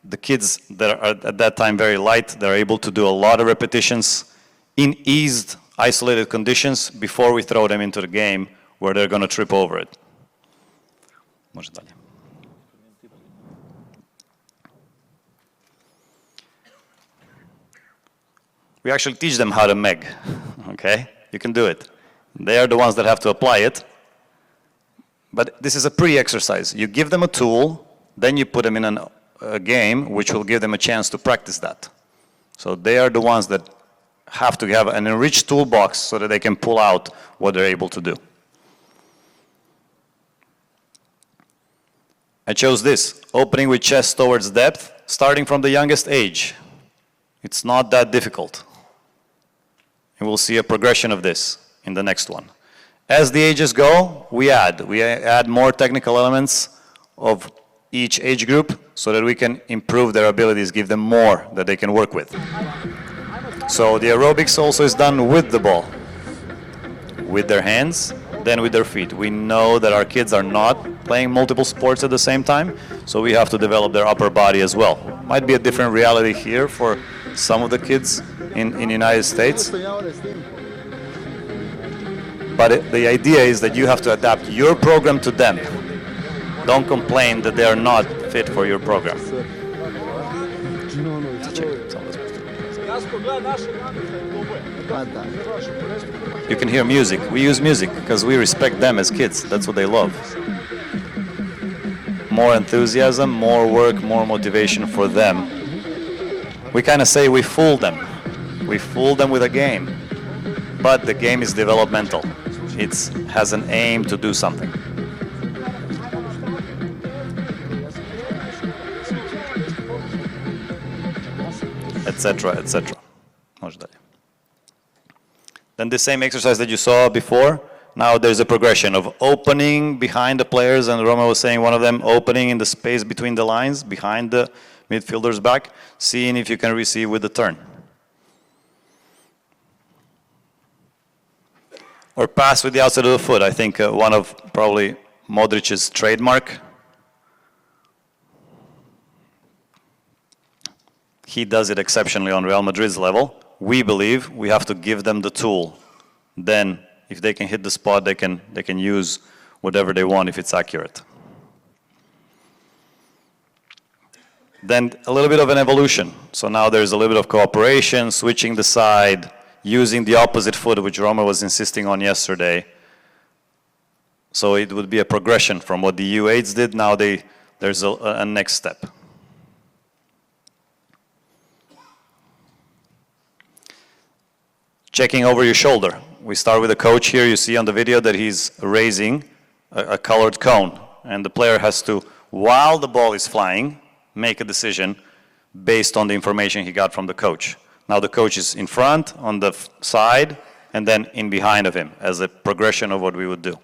The kids that are at that time very light, they're able to do a lot of repetitions in eased, isolated conditions before we throw them into the game where they're going to trip over it. We actually teach them how to meg, okay? You can do it. They are the ones that have to apply it. But this is a pre-exercise. You give them a tool, then you put them in a game which will give them a chance to practice that. So they are the ones that have to have an enriched toolbox so that they can pull out what they're able to do. I chose this, opening with chest towards depth, starting from the youngest age. It's not that difficult. And we'll see a progression of this in the next one. As the ages go, we add more technical elements of each age group so that we can improve their abilities, give them more that they can work with. So the aerobics also is done with the ball, with their hands, then with their feet. We know that our kids are not playing multiple sports at the same time, so we have to develop their upper body as well. Might be a different reality here for some of the kids in the United States. But the idea is that you have to adapt your program to them. Don't complain that they are not fit for your program. You can hear music. We use music because we respect them as kids. That's what they love. More enthusiasm, more work, more motivation for them. We kind of say we fooled them. We fooled them with a game. But the game is developmental. It has an aim to do something. Etc., etc. Then the same exercise that you saw before, now there's a progression of opening behind the players, and Romeo was saying one of them, opening in the space between the lines, behind the midfielder's back, seeing if you can receive with the turn. or pass with the outside of the foot. I think one of probably Modric's trademark. He does it exceptionally on Real Madrid's level. We believe we have to give them the tool. Then, if they can hit the spot, they can use whatever they want if it's accurate. Then a little bit of an evolution. So now there's a little bit of cooperation, switching the side, using the opposite foot, which Romeo was insisting on yesterday. So it would be a progression from what the U8s did. Now there's a next step. Checking over your shoulder. We start with the coach here. You see on the video that he's raising a colored cone. And the player has to, while the ball is flying, make a decision based on the information he got from the coach. Now the coach is in front, on the side, and then in behind of him as a progression of what we would do.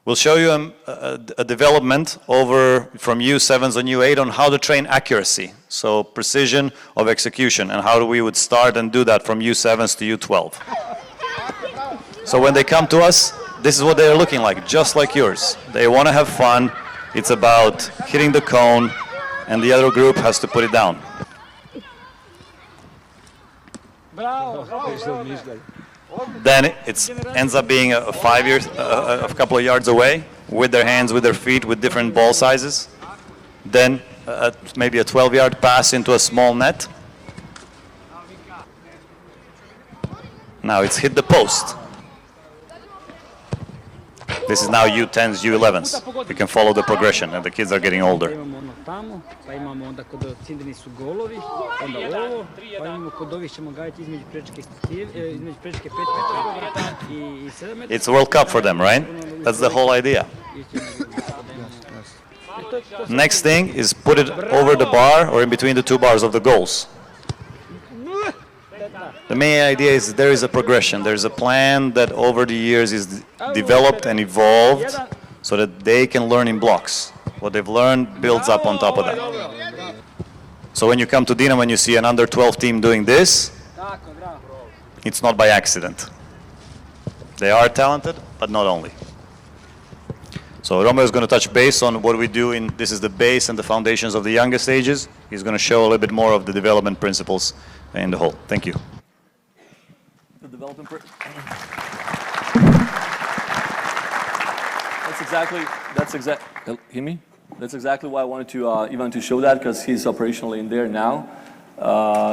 We'll show you a development over from U7s and U8 on how to train accuracy, so precision of execution, and how we would start and do that from U7s to U12. So when they come to us, this is what they're looking like, just like yours. They want to have fun. It's about hitting the cone, and the other group has to put it down. Then it ends up being a couple of yards away, with their hands, with their feet, with different ball sizes. Then maybe a 12-yard pass into a small net. Now it's hit the post. This is now U10s, U11s. You can follow the progression, and the kids are getting older. Pa imamo onda kod cindeni su golovi, onda ovo, pa imamo kod ovih ćemo gajati između prečke petke i 7 metra. It's World Cup for them, right? That's the whole idea. Next thing is put it over the bar or in between the two bars of the goals. The main idea is there is a progression. There's a plan that over the years is developed and evolved so that they can learn in blocks. What they've learned builds up on top of that. So when you come to Dinamo and you see an under-12 team doing this, it's not by accident. They are talented, but not only. So Romeo is going to touch base on what we do in, this is the base and the foundations of the youngest ages. He's going to show a little bit more of the development principles in the whole. Thank you. The development hear me? That's exactly why I wanted to Ivan to show that, because he's operationally in there now.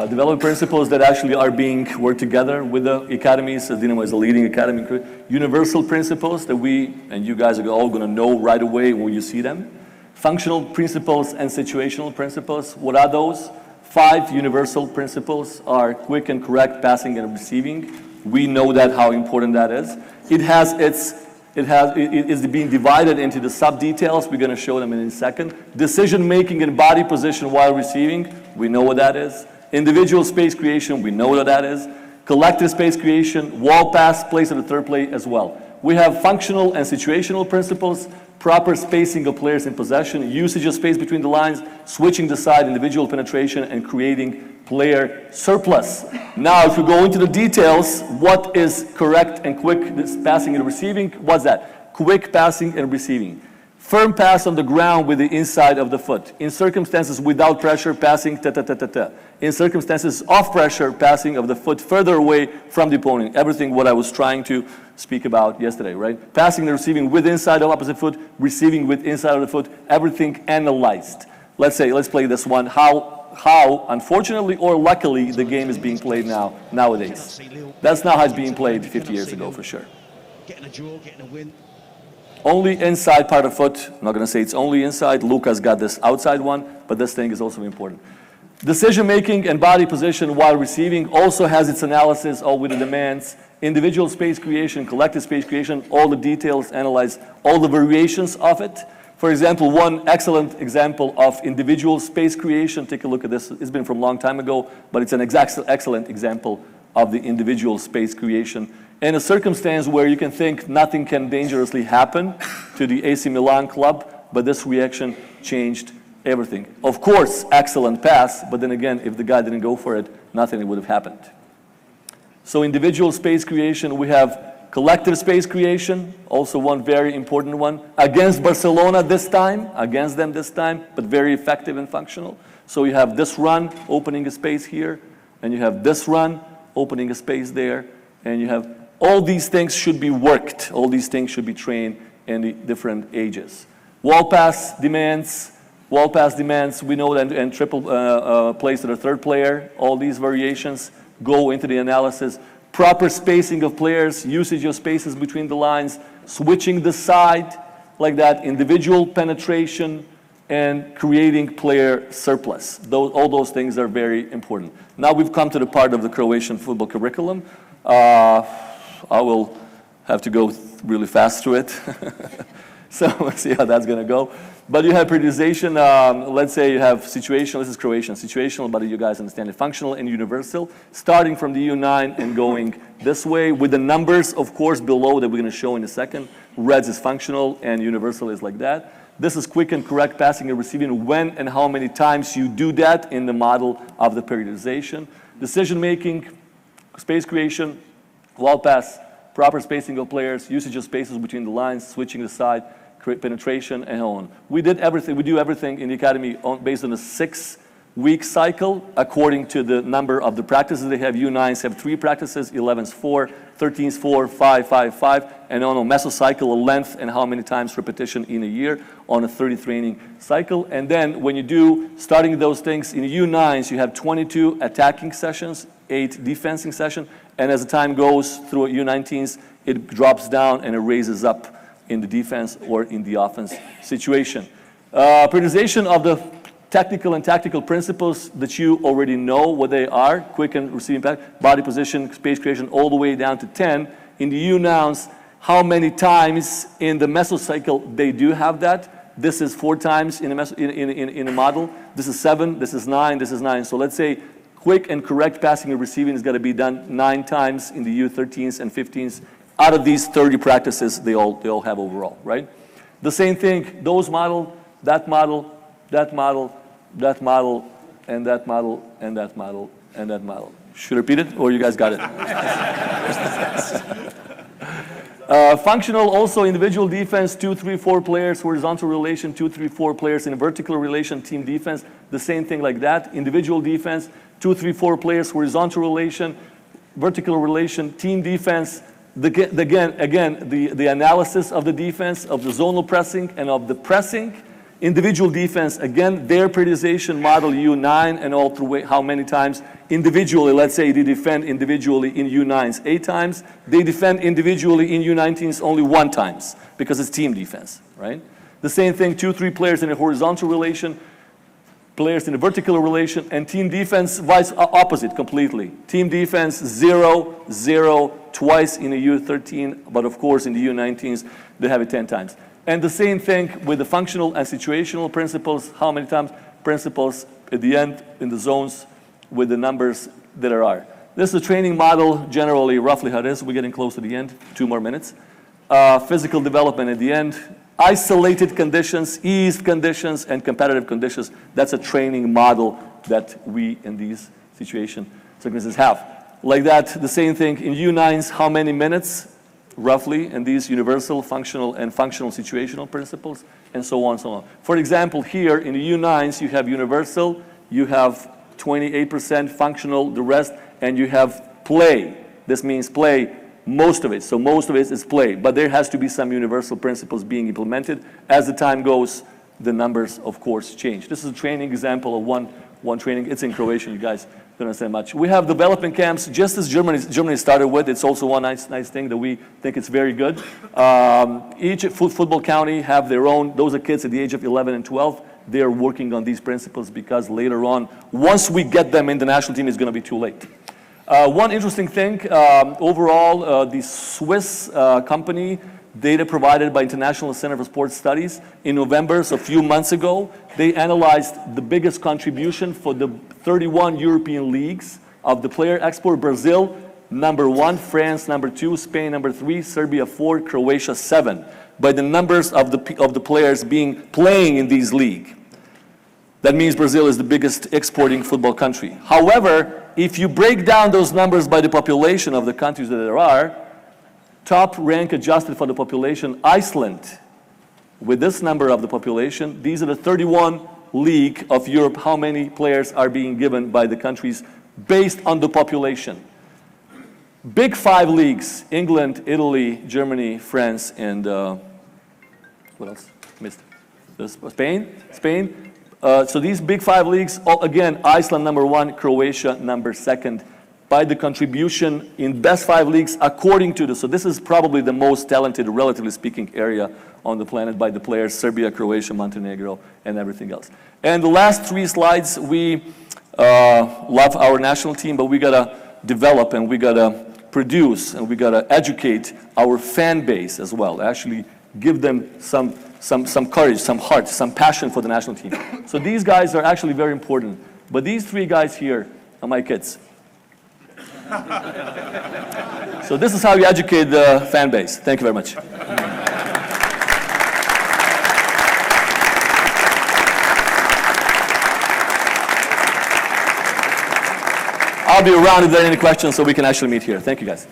Development principles that actually are being worked together with the academies. Dinamo is a leading academy. Universal principles that we and you guys are all going to know right away when you see them. Functional principles and situational principles. What are those? 5 universal principles are quick and correct passing and receiving. We know that how important that is. It is being divided into the sub-details. We're going to show them in a second. Decision-making and body position while receiving, we know what that is. Individual space creation, we know what that is. Collective space creation, wall pass, place of the third play as well. We have functional and situational principles, proper spacing of players in possession, usage of space between the lines, switching the side, individual penetration, and creating player surplus. Now, if we go into the details, what is correct and quick passing and receiving? What's that? Quick passing and receiving. Firm pass on the ground with the inside of the foot. In circumstances without pressure, passing ta-ta-ta-ta-ta. In circumstances of pressure, passing of the foot further away from the opponent. Everything what I was trying to speak about yesterday, right? Passing and receiving with inside of opposite foot, receiving with inside of the foot, everything analyzed. Let's play this one. How, unfortunately or luckily, the game is being played nowadays. That's not how it's being played 50 years ago, for sure. Getting a draw, getting a win. Only inside part of foot. I'm not going to say it's only inside. Luka's got this outside one, but this thing is also important. Decision-making and body position while receiving also has its analysis, all with the demands. Individual space creation, collective space creation, all the details, analyze all the variations of it. For example, one excellent example of individual space creation, take a look at this. It's been from a long time ago, but it's an excellent example of the individual space creation. In a circumstance where you can think nothing can dangerously happen to the AC Milan club, but this reaction changed everything. Of course, excellent pass, but then again, if the guy didn't go for it, nothing would have happened. So individual space creation, we have collective space creation, also one very important one. Against Barcelona this time, against them this time, but very effective and functional. So you have this run opening a space here, and you have this run opening a space there, and you have all these things should be worked. All these things should be trained in the different ages. Wall pass demands, we know that, and triple plays to the third player. All these variations go into the analysis. Proper spacing of players, usage of spaces between the lines, switching the side like that, individual penetration, and creating player surplus. All those things are very important. Now we've come to the part of the Croatian football curriculum. I will have to go really fast through it. So let's see how that's going to go. But you have periodization. Let's say you have situational. This is Croatian. Situational, but you guys understand it. Functional and universal. Starting from the U9 and going this way with the numbers, of course, below that we're going to show in a second. Reds is functional and universal is like that. This is quick and correct passing and receiving. When and how many times you do that in the model of the periodization. Decision making, space creation, wall pass, proper spacing of players, usage of spaces between the lines, switching the side, penetration, and so on. We did everything. We do everything in the academy based on a 6-week cycle according to the number of the practices they have. U9s have 3 practices, 11s 4, 13s 4, 5, 5, 5, and on a mesocycle, a length and how many times repetition in a year on a 30 training cycle. And then when you do starting those things in U9s, you have 22 attacking sessions, 8 defensing sessions, and as the time goes through U19s, it drops down and it raises up in the defense or in the offense situation. Periodization of the technical and tactical principles that you already know what they are, quick and receiving back, body position, space creation, all the way down to 10. In the U-nouns, how many times in the mesocycle they do have that. This is 4 times in a model. This is 7, this is 9, this is 9. So let's say quick and correct passing and receiving is going to be done 9 times in the U13s and 15s. Out of these 30 practices, they all have overall, right? The same thing, those model, that model, that model, that model, and that model, and that model, and that model. Should I repeat it, or you guys got it? Functional, also individual defense, 2, 3, 4 players, horizontal relation, 2, 3, 4 players in a vertical relation, team defense, the same thing like that. Individual defense, 2, 3, 4 players, horizontal relation, vertical relation, team defense. Again, the analysis of the defense, of the zonal pressing, and of the pressing. Individual defense, again, their periodization model U9 and all through how many times individually, let's say they defend individually in U9s 8 times, they defend individually in U19s only 1 times because it's team defense, right? The same thing, 2, 3 players in a horizontal relation, players in a vertical relation, and team defense, vice opposite completely. Team defense, 0, 0, twice in a U13, but of course in the U19s, they have it 10 times. And the same thing with the functional and situational principles, how many times principles at the end in the zones with the numbers that there are. This is a training model, generally, roughly how it is. We're getting close to the end, 2 more minutes. Physical development at the end. Isolated conditions, eased conditions, and competitive conditions. That's a training model that we in these circumstances have. Like that, the same thing in U9s, how many minutes, roughly, and these universal, functional, and functional situational principles, and so on, so on. For example, here in the U9s, you have universal, you have 28% functional, the rest, and you have play. This means play, most of it. So most of it is play, but there has to be some universal principles being implemented. As the time goes, the numbers, of course, change. This is a training example of one training. It's in Croatian, you guys don't understand much. We have development camps, just as Germany started with. It's also one nice thing that we think it's very good. Each football county have their own. Those are kids at the age of 11 and 12. They're working on these principles because later on, once we get them in the national team, it's going to be too late. One interesting thing, overall, the Swiss company, data provided by International Center for Sports Studies in November, so a few months ago, they analyzed the biggest contribution for the 31 European leagues of the player export. Brazil, number 1, France, number 2, Spain, number 3, Serbia, 4, Croatia, 7, by the numbers of the players playing in these leagues. That means Brazil is the biggest exporting football country. However, if you break down those numbers by the population of the countries that there are, top rank adjusted for the population, Iceland. With this number of the population, these are the 31 league of Europe, how many players are being given by the countries based on the population. Big 5 leagues, England, Italy, Germany, France, and what else? Missed. Spain. So these big 5 leagues, again, Iceland number 1, Croatia number 2, by the contribution in best 5 leagues according to so this is probably the most talented, relatively speaking, area on the planet by the players, Serbia, Croatia, Montenegro, and everything else. And the last 3 slides, we love our national team, but we gotta develop and we gotta produce and we gotta educate our fan base as well. Actually give them some courage, some heart, some passion for the national team. So these guys are actually very important. But these 3 guys here are my kids. So this is how you educate the fan base. Thank you very much. I'll be around if there are any questions so we can actually meet here. Thank you, guys.